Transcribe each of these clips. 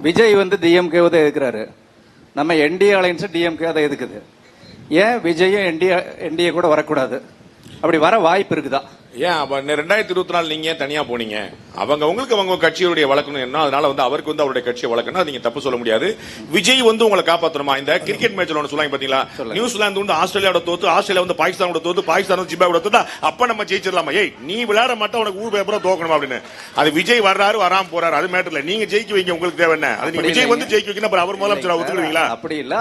விஜய் வந்து டிஎம்கே தான் எதுக்குறாரு, நம்ம என்டிஏ அலைன்ஸ் டிஎம்கே அதை எதுக்குது. ஏன் விஜயும் என்டிஏ கூட வரக்கூடாது? அப்படி வர வாய்ப்பு இருக்குதா? ஏன் 2024 நீங்க தனியா போனீங்க? உங்களுக்கு அவங்க கட்சியுடைய வழக்கணும் என்ன, அதனால வந்து அவருக்கு வந்து அவருடைய கட்சியை வழக்கணும், நீங்க தப்பு சொல்ல முடியாது. விஜய் வந்து உங்களை காப்பாற்றணுமா? இந்த கிரிக்கெட் மேட்ச்ல ஒன்று சொல்லுவாங்க பாத்தீங்களா, நியூசிலாந்து வந்து ஆஸ்திரேலியாவோட தோத்து, ஆஸ்திரேலியா வந்து பாகிஸ்தானோட தோத்து, பாகிஸ்தான் வந்து ஜிம்பாப்வே தோத்து, அப்ப நம்ம ஜெயிச்சிடலாமா? ஏய் நீ விளையாட மாட்டா உனக்கு ஊர் பேப்பரா தோக்கணும் அப்படின்னு. அது விஜய் வர்றாரு வராம போறாரு அது மேட்டர் இல்ல. நீங்க ஜெயிக்க வைங்க, உங்களுக்கு தேவை என்ன? அது நீங்க விஜய் வந்து ஜெயிக்க வைக்கணும், அவர் முதலமைச்சர் ஒத்துக்கிறீங்களா? அப்படி இல்ல,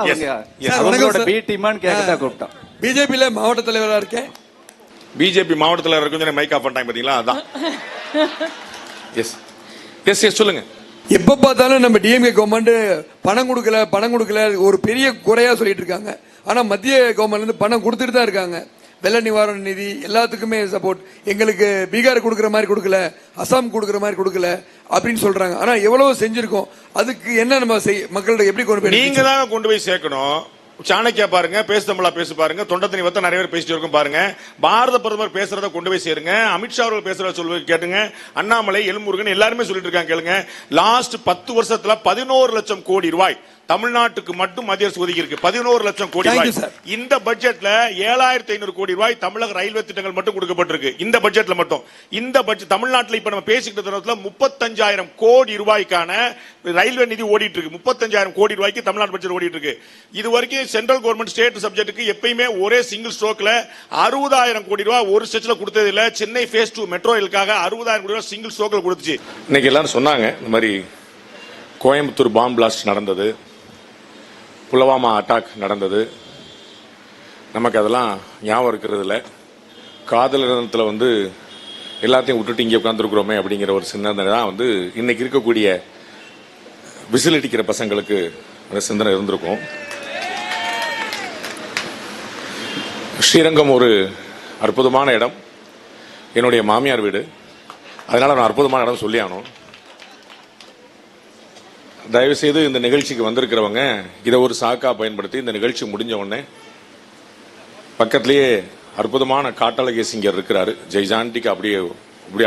அவங்களோட பி டீமான்னு கேட்கதா கூப்பிட்டோம். பிஜேபியில மாவட்ட தலைவரா இருக்கேன். பிஜேபி மாவட்டத்தில் இருக்கும் மைக் ஆஃப் பண்ணிட்டாங்க பாத்தீங்களா, அதான். எஸ் எஸ் எஸ் சொல்லுங்க. எப்ப பார்த்தாலும் நம்ம டிஎம்கே கவர்மெண்ட் பணம் கொடுக்கல ஒரு பெரிய குறையா சொல்லிட்டு இருக்காங்க. ஆனா மத்திய கவர்மெண்ட்ல இருந்து பணம் கொடுத்துட்டு தான் இருக்காங்க. வெள்ள நிவாரண நிதி எல்லாத்துக்குமே சப்போர்ட். எங்களுக்கு பீகார் கொடுக்கற மாதிரி கொடுக்கல, அசாம் கொடுக்கற மாதிரி கொடுக்கல அப்படின்னு சொல்றாங்க. ஆனா எவ்வளவு செஞ்சிருக்கோம், அதுக்கு என்ன நம்ம மக்கள்கிட்ட எப்படி கொண்டு போய் நீங்க தான் கொண்டு போய் சேர்க்கணும். சாணக்கியா பாருங்க, பேச தமிழா பேசி பாருங்க, தொண்டத்தனி வத்த நிறைய பேர் பேசிட்டு இருக்கும் பாருங்க. பாரத பிரதமர் பேசுறத கொண்டு போய் சேருங்க. அமித்ஷா அவர்கள் பேசுறத சொல்லுவது கேட்டுங்க. அண்ணாமலை, எல்முருகன் எல்லாருமே சொல்லிட்டு இருக்காங்க கேளுங்க. லாஸ்ட் 10 வருஷத்துல 11 லட்சம் கோடி ரூபாய் தமிழ்நாட்டுக்கு மட்டும் மத்திய அரசு ஒதுக்கி இருக்கு. 11 லட்சம் கோடி ரூபாய். இந்த பட்ஜெட்ல 7500 கோடி ரூபாய் தமிழக ரயில்வே திட்டங்கள் மட்டும் கொடுக்கப்பட்டிருக்கு. இந்த பட்ஜெட்ல மட்டும். இந்த பட்ஜெட் தமிழ்நாட்டில் இப்ப நம்ம பேசிக்கிட்ட தருணத்துல 35,000 கோடி ரூபாய்க்கான ரயில்வே நிதி ஓடிட்டு இருக்கு. 35,000 கோடி ரூபாய்க்கு தமிழ்நாடு பட்ஜெட் ஓடிட்டு இருக்கு. இது வரைக்கும் சென்ட்ரல் கவர்மெண்ட் ஸ்டேட் சப்ஜெக்ட்டுக்கு எப்பயுமே ஒரே சிங்கிள் ஸ்ட்ரோக்ல 60,000 கோடி ரூபாய் ஒரு ஸ்டெச்ல கொடுத்தது இல்ல. சென்னை ஃபேஸ் 2 மெட்ரோ ரயிலுக்காக 60,000 கோடி ரூபாய் சிங்கிள் ஸ்ட்ரோக்ல கொடுத்துச்சு. இன்னைக்கு எல்லாரும் சொன்னாங்க இந்த மாதிரி கோயம்புத்தூர் பாம் பிளாஸ்ட் நடந்தது, புல்வாமா அட்டாக் நடந்தது. நமக்கு அதெல்லாம் ஞாபகம் இருக்கிறது இல்லை. காதல் இடத்துல வந்து எல்லாத்தையும் விட்டுட்டு இங்கே உட்காந்துருக்குறோமே அப்படிங்கிற ஒரு சிந்தனை தான் வந்து இன்னைக்கு இருக்கக்கூடிய விசில் அடிக்கிற பசங்களுக்கு அந்த சிந்தனை இருந்திருக்கும். ஸ்ரீரங்கம் ஒரு அற்புதமான இடம், என்னுடைய மாமியார் வீடு, அதனால நான் அற்புதமான இடம் சொல்லி ஆகணும். தயவுசெய்து இந்த நிகழ்ச்சிக்கு வந்திருக்கிறவங்க இதை ஒரு சாக்கா பயன்படுத்தி இந்த நிகழ்ச்சி முடிஞ்ச உடனே பக்கத்திலேயே அற்புதமான காட்டழகி சிங்கர் இருக்கிறாரு, ஜெய்ஜாண்டிக்கு அப்படியே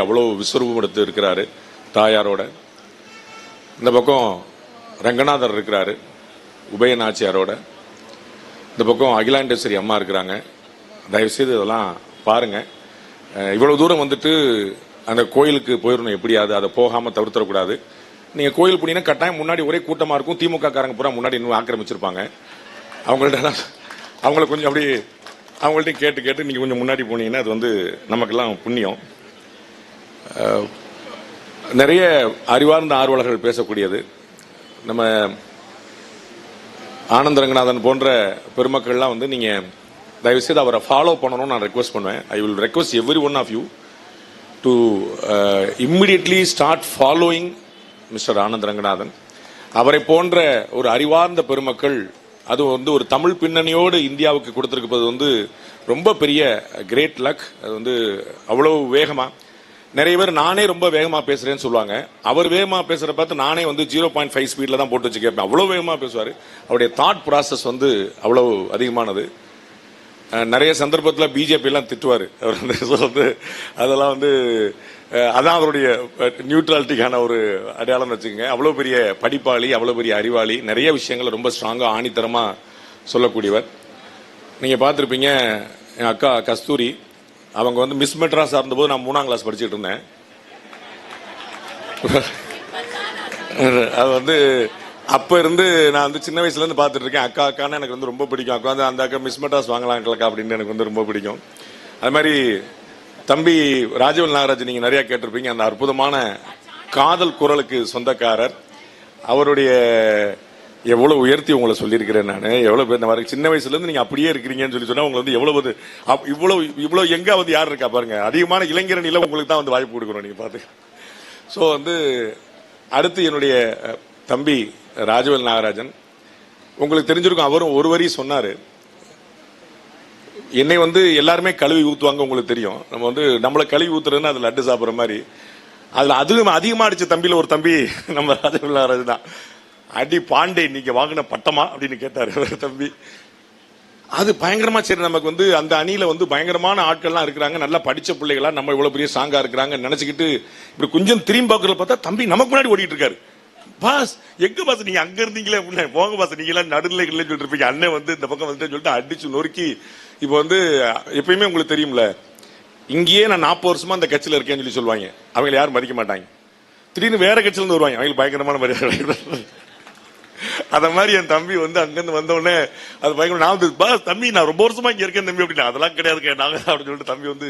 அவ்வளோ விஸ்வரூபம் எடுத்து இருக்கிறாரு தாயாரோட. இந்த பக்கம் ரங்கநாதர் இருக்கிறாரு உபயநாச்சியாரோட. இந்த பக்கம் அகிலாண்டேஸ்வரி அம்மா இருக்கிறாங்க. தயவுசெய்து இதெல்லாம் பாருங்க. இவ்வளவு தூரம் வந்துட்டு அந்த கோயிலுக்கு போயிடணும், எப்படியாவது அதை போகாம தவிர்த்தரக்கூடாது. நீங்க கோயில் போனீங்கன்னா கட்டாயம் முன்னாடி ஒரே கூட்டமா இருக்கும். திமுக காரங்க பூரா முன்னாடி இன்னும் ஆக்கிரமிச்சிருப்பாங்க. அவங்கள கொஞ்சம் அப்படி அவங்கள்ட்ட கேட்டு நீங்க கொஞ்சம் முன்னாடி போனீங்கன்னா அது வந்து நமக்கெல்லாம் புண்ணியம். நிறைய அறிவார்ந்த ஆர்வலர்கள் பேசக்கூடியது. நம்ம ஆனந்த ரங்கநாதன் போன்ற பெருமக்கள்லாம் வந்து நீங்க தயவுசெய்து அவரை ஃபாலோ பண்ணணும்னு நான் ரெக்வஸ்ட் பண்ணுவேன். I will request every one of you to immediately start following mister Ananda Ranganathan. அவரை போன்ற ஒரு அறிவார்ந்த பெருமக்கள், அது வந்து ஒரு தமிழ் பின்னணியோடு இந்தியாவுக்கு கொடுத்திருப்பது வந்து ரொம்ப பெரிய கிரேட் லக். அது வந்து அவ்வளவு வேகமா நிறைய பேர் நானே ரொம்ப வேகமா பேசுறேன்னு சொல்லுவாங்க. அவர் வேகமா பேசுற பார்த்து நானே வந்து 0.5 ஸ்பீட்ல தான் போட்டு வச்சு கேட்பேன். அவ்வளவு வேகமா பேசுவாரு. அவருடைய தாட் ப்ராசஸ் வந்து அவ்வளவு அதிகமானது. நிறைய சந்தர்ப்பத்தில் பிஜேபி எல்லாம் திட்டுவாரு. அவர் வந்து அதெல்லாம் வந்து அதான் அவருடைய நியூட்ரலிட்டிக்கான ஒரு அடையாளம் வச்சுக்கோங்க. அவ்வளோ பெரிய படிப்பாளி, அவ்வளோ பெரிய அறிவாளி, நிறைய விஷயங்களை ரொம்ப ஸ்ட்ராங்காக ஆணித்தரமாக சொல்லக்கூடியவர். நீங்கள் பார்த்துருப்பீங்க, என் அக்கா கஸ்தூரி அவங்க வந்து மிஸ் மெட்ராஸாக இருந்தபோது நான் 3ஆம் கிளாஸ் படிச்சுட்டு இருந்தேன். அது வந்து அப்போ இருந்து நான் வந்து சின்ன வயசுலேருந்து பார்த்துட்டு இருக்கேன். அக்கான்னு எனக்கு வந்து ரொம்ப பிடிக்கும். அக்கா வந்து அந்த அக்கா மிஸ் மெட்ராஸ் வாங்கலாம் அக்கா அப்படின்னு எனக்கு வந்து ரொம்ப பிடிக்கும். அது மாதிரி தம்பி ராஜவேல் நாகராஜ் நீங்க நிறைய கேட்டிருப்பீங்க. அந்த அற்புதமான காதல் குரலுக்கு சொந்தக்காரர். அவருடைய எவ்வளவு உயர்த்தி உங்களை சொல்லியிருக்கிறேன் நான். எவ்வளவு பேர் இந்த சின்ன வயசுல இருந்து நீங்க அப்படியே இருக்கிறீங்கன்னு சொல்லி சொன்னா உங்களை வந்து இவ்வளவு எங்க வந்து யார் இருக்கா பாருங்க. அதிகமான இளைஞர் நிலை உங்களுக்கு தான் வந்து வாய்ப்பு கொடுக்கணும் நீங்க பாத்து. ஸோ வந்து அடுத்து என்னுடைய தம்பி ராஜவேல் நாகராஜன், உங்களுக்கு தெரிஞ்சிருக்கும், அவரும் ஒரு வரி சொன்னாரு. என்னை வந்து எல்லாருமே கழுவி ஊத்துவாங்க, உங்களுக்கு தெரியும். நம்ம வந்து நம்மளை கழுவி ஊத்துறதுன்னு அது லட்டு சாப்பிட்ற மாதிரி. அதுல அதிகமா அடிச்ச தம்பியில ஒரு தம்பி நம்ம ராஜவேல் நாகராஜன் தான். அடி பாண்டே நீங்க வாங்கின பட்டமா அப்படின்னு கேட்டாரு தம்பி. அது பயங்கரமா. சரி, நமக்கு வந்து அந்த அணியில வந்து பயங்கரமான ஆட்கள்லாம் இருக்கிறாங்க, நல்லா படிச்ச பிள்ளைகளா, நம்ம இவ்வளவு பெரிய சாங்கா இருக்கிறாங்க நினைச்சுக்கிட்டு இப்படி கொஞ்சம் திரும்பி பார்க்கறத பார்த்தா தம்பி நமக்கு முன்னாடி ஓடிட்டு இருக்காரு. பாஸ் எங்க பாஸ் நீங்க அங்க இருந்தீங்களே அப்படின்னா, போங்க பாஸ் நீங்க எல்லாம் நடுநிலை இல்லைன்னு சொல்லிட்டு இருப்பீங்க, அண்ணன் வந்து இந்த பக்கம் வந்துட்டு சொல்லிட்டு அடிச்சு நொறுக்கி. இப்போ வந்து எப்பயுமே உங்களுக்கு தெரியும்ல, இங்கேயே நான் 40 வருஷமா அந்த கட்சியில இருக்கேன்னு சொல்லி சொல்லுவாங்க, அவங்க யாரும் மதிக்க மாட்டாங்க. திடீர்னு வேற கட்சியில இருந்து வருவாங்க, அவங்களுக்கு பயங்கரமான மரியாதை. அத மாதிரி என் தம்பி வந்து அங்கிருந்து வந்த உடனே அது பயங்கர, நான் வந்து பாஸ் தம்பி நான் ரொம்ப வருஷமா இங்க இருக்கேன் தம்பி அப்படின்னா, அதெல்லாம் கிடையாது நாங்க அப்படின்னு சொல்லிட்டு தம்பி வந்து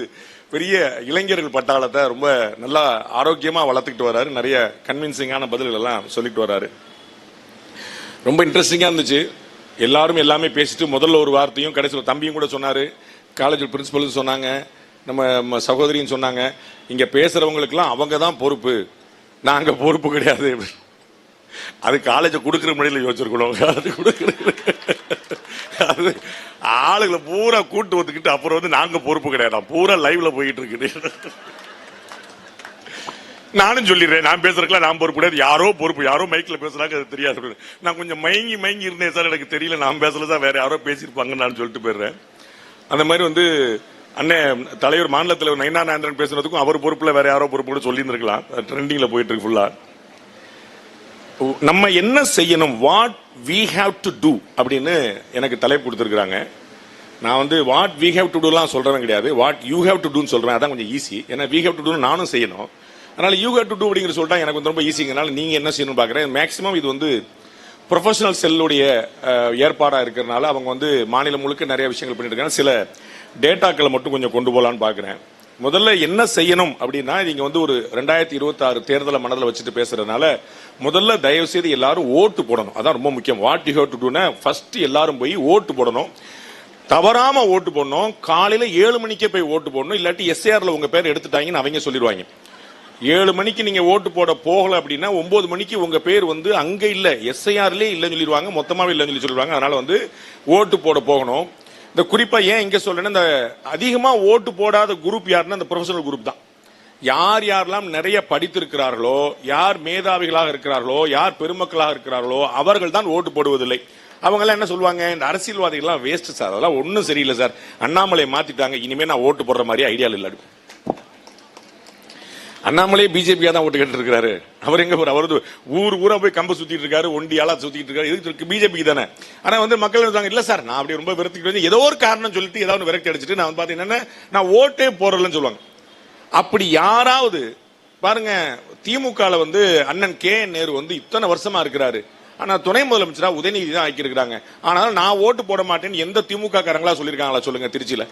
பெரிய இளைஞர்கள் பட்டாளத்தை ரொம்ப நல்லா ஆரோக்கியமா வளர்த்துக்கிட்டு வர்றாரு. நிறைய கன்வின்சிங்கான பதில்கள் எல்லாம் சொல்லிட்டு வர்றாரு. ரொம்ப இன்ட்ரெஸ்டிங்கா இருந்துச்சு. எல்லாரும் எல்லாமே பேசிட்டு முதல்ல ஒரு வார்த்தையும் கடைசியில் தம்பியும் கூட சொன்னாரு, காலேஜ் பிரின்சிபல் சொன்னாங்க, நம்ம சகோதரியும் சொன்னாங்க, இங்க பேசுறவங்களுக்குலாம் அவங்க தான் பொறுப்பு, நாங்க பொறுப்பு கிடையாது. அது காலேஜ் கொடுக்கிற முறையில் யோசிச்சிருக்கணும். அது ஆளுகளை பூரா கூட்டு வந்துக்கிட்டு அப்புறம் வந்து நாங்க பொறுப்பு கிடையாது, பூரா லைவ்ல போயிட்டு இருக்கு. நானும் சொல்லிடுறேன், நான் பேசுறதுக்குலாம் நான் பொறுப்பு கிடையாது, யாரோ பொறுப்பு, யாரோ மைக்ல பேசுறாங்க அது தெரியாது. நான் கொஞ்சம் மயங்கி இருந்தேன் சார், எனக்கு தெரியல, நான் பேசல சார், வேற யாரோ பேசியிருப்பாங்க நான் சொல்லிட்டு போயிடுறேன். அந்த மாதிரி வந்து அண்ணன் தலைவர் மாநில தலைவர் நயினார் பேசுறதுக்கும் அவர் பொறுப்புல வேற யாரோ பொறுப்பு கூட சொல்லி இருந்திருக்கலாம். ட்ரெண்டிங்ல போயிட்டு இருக்கு ஃபுல்லா. நம்ம என்ன செய்யணும், what we have to do அப்படின்னு எனக்கு தலைப்பு கொடுத்துருக்காங்க. நான் வந்து வாட் வி ஹேவ் டு டூலாம் சொல்றேன் கிடையாது, வாட் யூ ஹேவ் டு டூன்னு சொல்றேன். அதான் கொஞ்சம் ஈஸி, ஏன்னா வி ஹேவ் டு டூ நானும் செய்யணும். அதனால யூ ஹேவ் டு டூ அப்படிங்கிற சொல்லிட்டா எனக்கு வந்து ரொம்ப ஈஸிங்கனால நீங்க என்ன செய்யணும் பாக்குறேன். மேக்சிமம் இது வந்து ப்ரொஃபஷனல் செல்லுடைய ஏற்பாடா இருக்கிறதுனால அவங்க வந்து மாநிலம் முழுக்க நிறைய விஷயங்கள் பண்ணிட்டு இருக்காங்க. சில டேட்டாக்களை மட்டும் கொஞ்சம் கொண்டு போகலான்னு பாக்குறேன். முதல்ல என்ன செய்யணும் அப்படின்னா, நீங்க வந்து ஒரு 2026 தேர்தலை மனதில் வச்சுட்டு பேசுறதுனால முதல்ல தயவு செய்து எல்லாரும் ஓட்டு போடணும். அதான் ரொம்ப முக்கியம். வாட் யூ ஹேவ் டு டூனா ஃபர்ஸ்ட் எல்லாரும் போய் ஓட்டு போடணும். தவறாம ஓட்டு போடணும். காலையில 7 மணிக்கே போய் ஓட்டு போடணும். இல்லாட்டி எஸ்ஏஆர்ல உங்க பேர் எடுத்துட்டாங்கன்னு அவங்க சொல்லிடுவாங்க. 7 மணிக்கு நீங்க ஓட்டு போட போகல அப்படின்னா 9 மணிக்கு உங்க பேர் வந்து அங்க இல்ல, எஸ்ஐஆர்லயே இல்லைன்னு சொல்லிடுவாங்க, மொத்தமாவே இல்லைன்னு சொல்லி சொல்லிடுவாங்க. அதனால வந்து ஓட்டு போட போகணும். இந்த குறிப்பா ஏன் இங்க சொல்றேன்னா, இந்த அதிகமா ஓட்டு போடாத குரூப் யாருன்னா இந்த ப்ரொஃபஷனல் குரூப் தான். யார் யாரெல்லாம் நிறைய படித்திருக்கிறார்களோ, யார் மேதாவிகளாக இருக்கிறார்களோ, யார் பெருமக்களாக இருக்கிறார்களோ அவர்கள் தான் ஓட்டு போடுவதில்லை. அவங்க எல்லாம் என்ன சொல்லுவாங்க, இந்த அரசியல்வாதிகள் வேஸ்ட் சார், அதெல்லாம் ஒன்னும் சரியில்லை சார், அண்ணாமலை மாத்திட்டாங்க, இனிமே நான் ஓட்டு போடுற மாதிரி ஐடியா இல்ல. அண்ணாமலே பிஜேபியா தான் ஓட்டு கேட்டு இருக்காரு. அவர் எங்க அவரது ஊரா போய் கம்ப சுத்திட்டு இருக்காரு, ஒண்டியாலா சுத்திட்டு இருக்காரு, இதுக்கு பிஜேபி தானே. ஆனா வந்து மக்கள் சொல்றாங்க, இல்ல சார் நான் அப்படி ரொம்ப விரக்தி, ஏதோ ஒரு காரணம் சொல்லிட்டு ஏதாவது விரக்தி அடிச்சுட்டு நான் பாத்தீங்கன்னா நான் ஓட்டே போறலன்னு சொல்லுவாங்க. அப்படி யாராவது பாருங்க, திமுக வந்து அண்ணன் கே.என். நேரு வந்து இத்தனை வருஷமா இருக்கிறாரு, ஆனா துணை முதலமைச்சரா உதயநிதி தான் ஆக்கி இருக்கிறாங்க. ஆனாலும் நான் ஓட்டு போட மாட்டேன்னு எந்த திமுக காரங்களா சொல்லிருக்காங்களா சொல்லுங்க? திருச்சியில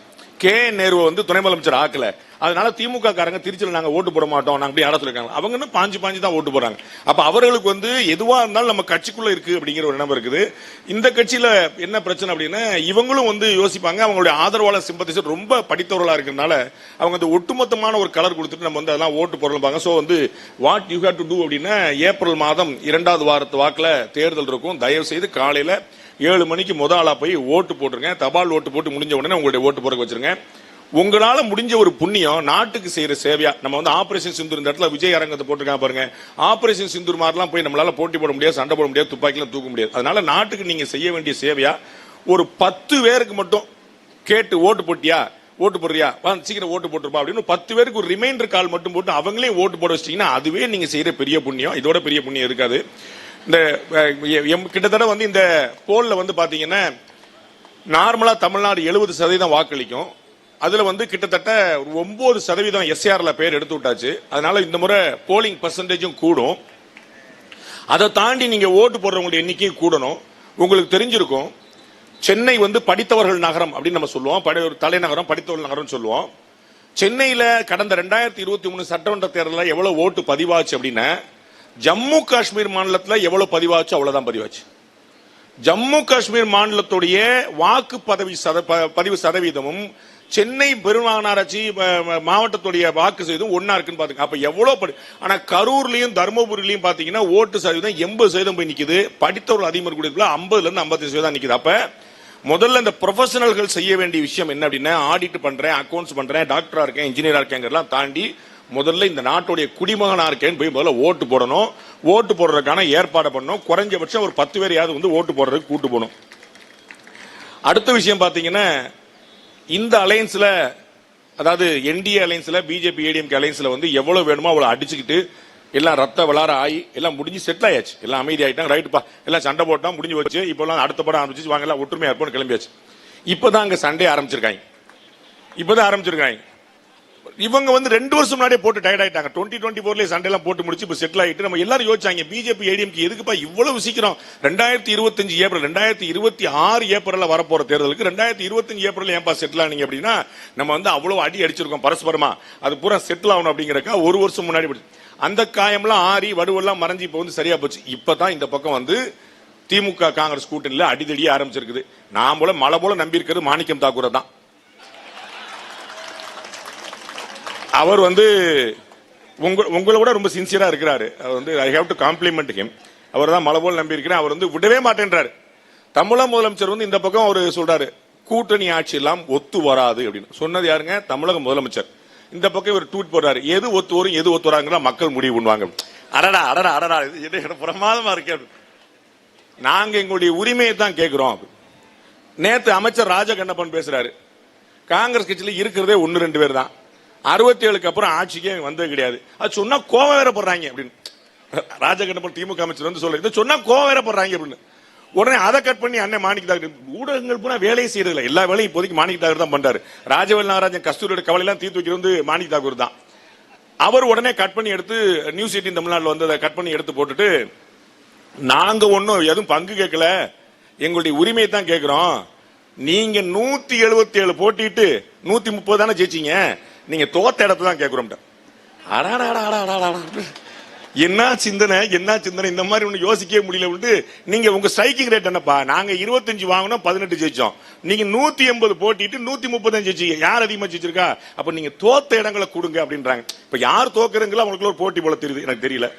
கே.என். நேரு வந்து துணை முதலமைச்சர் ஆக்கல, அதனால திமுக காரங்க திருச்சியில் நாங்க ஓட்டு போட மாட்டோம் நாங்க அப்படி யாரா சொல்லிருக்காங்க. அவங்க பாஞ்சு தான் ஓட்டு போறாங்க. அப்ப அவர்களுக்கு வந்து எதுவா இருந்தாலும் நம்ம கட்சிக்குள்ள இருக்கு அப்படிங்கிற ஒரு எண்ணம் இருக்குது. இந்த கட்சியில என்ன பிரச்சனை அப்படின்னா, இவங்களும் வந்து யோசிப்பாங்க, அவங்களுடைய ஆதரவாளர் சிம்பத்திசர் ரொம்ப படித்தவர்களா இருக்கிறதுனால அவங்க வந்து ஒட்டுமொத்தமான ஒரு கலர் கொடுத்துட்டு நம்ம வந்து அதெல்லாம் ஓட்டு போடலாம். சோ வந்து what you have to do அப்படின்னா, ஏப்ரல் மாதம் 2வது வாரத்து வாக்குல தேர்தல் இருக்கும். தயவு செய்து காலையில 7 மணிக்கு ஆளா போய் ஓட்டு போட்டுருங்க. தபால் ஓட்டு போட்டு முடிஞ்ச உடனே உங்களுடைய ஓட்டு போட வச்சிருங்க. உங்களால முடிஞ்ச ஒரு புண்ணியம் நாட்டுக்கு செய்யற சேவையா, நம்ம வந்து ஆபரேஷன் சிந்தூர், இந்த இடத்துல விஜய் அரங்கத்தை போட்டிருக்காங்க பாருங்க, ஆபரேஷன் சிந்தூர் மாதிரிலாம் போய் நம்மளால போட்டி போட முடியாது, சண்டை போட முடியாது, துப்பாக்கிலாம் தூக்க முடியாது. அதனால நாட்டுக்கு நீங்க செய்ய வேண்டிய சேவையா ஒரு 10 பேருக்கு மட்டும் கேட்டு ஓட்டு போட்டியா, ஓட்டு போடுறியா, சீக்கிரம் ஓட்டு போட்டுருப்பா அப்படின்னு 10 பேருக்கு ஒரு ரிமைண்டர் கால் மட்டும் போட்டு அவங்களே ஓட்டு போட வச்சிட்டீங்கன்னா அதுவே நீங்க செய்யற பெரிய புண்ணியம். இதோட பெரிய புண்ணியம் இருக்காது. இந்த கிட்டத்தட்ட வந்து இந்த போல்ல வந்து பாத்தீங்கன்னா நார்மலா தமிழ்நாடு 70% வாக்களிக்கும். அதுல வந்து கிட்டத்தட்ட 9% எஸ்ஆர்ல பேர் எடுத்து விட்டாச்சு. அதனால இந்த முறை போலிங் பர்சன்டேஜும் கூடும். அதை தாண்டி நீங்க ஓட்டு போடுறவங்களுடைய எண்ணிக்கையும் கூடணும். உங்களுக்கு தெரிஞ்சிருக்கும், சென்னை வந்து படித்தவர்கள் நகரம் அப்படின்னு நம்ம சொல்லுவோம், தலைநகரம் படித்தவர்கள் நகரம் சொல்லுவோம். சென்னையில கடந்த 2023 சட்டமன்ற தேர்தலில் எவ்வளவு ஓட்டு பதிவாச்சு அப்படின்னா, ஜம்மு காஷ்மீர் மாநிலத்தில் எவ்வளவு பதிவாச்சு அவ்வளவுதான் பதிவாச்சு. ஜம்மு காஷ்மீர் மாநிலத்துடைய வாக்கு பதிவு சதவீதமும் சென்னை பெருமாநகராட்சி மாவட்டத்துடைய வாக்கு சதவீதம் ஒன்னா இருக்குன்னு பாத்துங்க. அப்ப எவ்வளவு ஆனா கரூர்லயும் தருமபுரியிலையும் பாத்தீங்கன்னா ஓட்டு சதவீதம் 80% போய் நிக்குது. படித்தவர்கள் அதிகமாக கூடிய 50% இருந்து 55% நிக்குது. அப்ப முதல்ல இந்த ப்ரொஃபஷனல்கள் செய்ய வேண்டிய விஷயம் என்ன அப்படின்னா, ஆடிட் பண்றேன், அக்கௌண்ட்ஸ் பண்றேன், டாக்டரா இருக்கேன், இன்ஜினியரா இருக்கேங்கிறலாம் தாண்டி முதல்ல இந்த நாட்டுடைய குடிமகனா இருக்கேன்னு போய் முதல்ல ஓட்டு போடணும். ஓட்டு போடுறதுக்கான ஏற்பாடு பண்ணணும். குறைஞ்சபட்சம் ஒரு 10 பேரையாவது வந்து ஓட்டு போடுறதுக்கு கூட்டு போகணும். அடுத்த விஷயம் பாத்தீங்கன்னா, இந்த அலையன்ஸ்ல, அதாவது என்டிஏ அலையன்ஸ்ல, பிஜேபி ஏடிஎம்கே அலையன்ஸ்ல வந்து எவ்வளவு வேணுமோ அவ்வளவு அடிச்சுக்கிட்டு எல்லாம் ரத்த விளார ஆகி எல்லாம் முடிஞ்சு செட்டில் ஆயாச்சு, எல்லாம் அமைதி ஆயிட்டாங்க, ரைட்டுப்பா எல்லாம் சண்டை போட்டோம் முடிஞ்சு வச்சு, இப்பெல்லாம் அடுத்த படம் ஆரம்பிச்சு வாங்க எல்லாம் ஒற்றுமையா இருப்போம்னு கிளம்பியாச்சு. இப்பதான் அங்க சண்டே ஆரம்பிச்சிருக்காங்க. இவங்க வந்து 2 வருஷம் முன்னாடியே போட்டு டயர்ட் ஆயிட்டாங்க. 2024 சண்டே எல்லாம் போட்டு முடிச்சு இப்ப செட்டில் ஆயிட்டு நம்ம எல்லாரும் யோசிச்சாங்க, பிஜேபி ஏடிஎம்கே எதுக்குப்பா இவ்வளவு சீக்கிரம் 2025 ஏப்ரல் 2026 ஏப்ரல்ல வரப்போற தேர்தலுக்கு 2025 ஏப்ரல் ஏன்பா செட்டில் ஆனீங்க அப்படின்னா, நம்ம வந்து அவ்வளவு அடி அடிச்சிருக்கோம் பரஸ்பரமா, அது பூரா செட்டில் ஆகணும் அப்படிங்கறக்கா 1 வருஷம் முன்னாடி அந்த காயம்லாம் ஆறி வடுவெல்லாம் மறைஞ்சு இப்ப வந்து சரியா போச்சு. இப்பதான் இந்த பக்கம் வந்து திமுக காங்கிரஸ் கூட்டணியில அடிதடி ஆரம்பிச்சிருக்குது. நான் போல மலை போல நம்பி இருக்கிறது மாணிக்கம் தாக்கூரை தான். அவர் வந்து உங்களை விட ரொம்ப சின்சியரா இருக்கிறாரு. அவர் வந்து I have to compliment him. அவர் தான் மலை போல நம்பி இருக்கிறேன். அவர் வந்து விடவே மாட்டேன்றாரு. தமிழக முதலமைச்சர் வந்து இந்த பக்கம் அவர் சொல்றாரு, கூட்டணி ஆட்சி எல்லாம் ஒத்து வராது அப்படின்னு சொன்னது யாருங்க? தமிழக முதலமைச்சர். இந்த பக்கம் இவர் ட்வீட் போடுறாரு, எது ஒத்து வரும் எது ஒத்து வராங்க மக்கள் முடிவு பண்ணுவாங்க. அடடா அடடா அடடா, இது பிரமாதமா இருக்கு. நாங்க எங்களுடைய உரிமையை தான் கேட்கிறோம். நேத்து அமைச்சர் ராஜகண்ணப்பன் பேசுறாரு, காங்கிரஸ் கட்சியில இருக்கிறதே 1-2 பேர் தான், 67க்கு அப்புறம் ஆட்சிக்கே வந்தது கிடையாது, அது சொன்னா கோவம் வேற படுறாங்க அப்படின்னு ராஜகண்ணப்பன் திமுக அமைச்சர் வந்து சொல்ற, இதை சொன்னா கோவம் வேற படுறாங்க அப்படின்னு. உடனே அதை கட் பண்ணி அண்ணன் மாணிக்க ஊடகங்கள் பூரா வேலையை செய்யறதில்ல, எல்லா வேலையும் இப்போதைக்கு மாணிக்க தாக்கூர் தான் பண்றாரு. ராஜவேல் நாகராஜன் கஸ்தூரியோட கவலை எல்லாம் தீர்த்து வைக்கிறது வந்து மாணிக்க தாக்கூர் தான். அவர் உடனே கட் பண்ணி எடுத்து நியூஸ் 18 தமிழ்நாட்டில் வந்து அதை கட் பண்ணி எடுத்து போட்டுட்டு, நாங்க ஒன்னும் எதுவும் பங்கு கேட்கல, எங்களுடைய உரிமையை தான் கேட்கிறோம், நீங்க 177 போட்டிட்டு 130 தானே ஜெயிச்சீங்க, நீங்க தோத்த இடத்துல தான் கேட்கிறோம். என்ன சிந்தனை இந்த மாதிரி ஒண்ணு யோசிக்கவே முடியல. நீங்க உங்க ஸ்ட்ரைக்கிங் ரேட் என்னப்பா? நாங்க 25 வாங்கினோம் 18 ஜெயிச்சோம், நீங்க 180 போட்டிட்டு 130 ஜெயிச்சீங்க, யார் அதிகமா ஜெயிச்சிருக்கா? அப்ப நீங்க தோத்த இடங்களை கொடுங்க அப்படின்றாங்க. இப்ப யார் தோக்குறீங்களோ அவங்களுக்கு ஒரு போட்டி போல தெரியுது, எனக்கு தெரியல.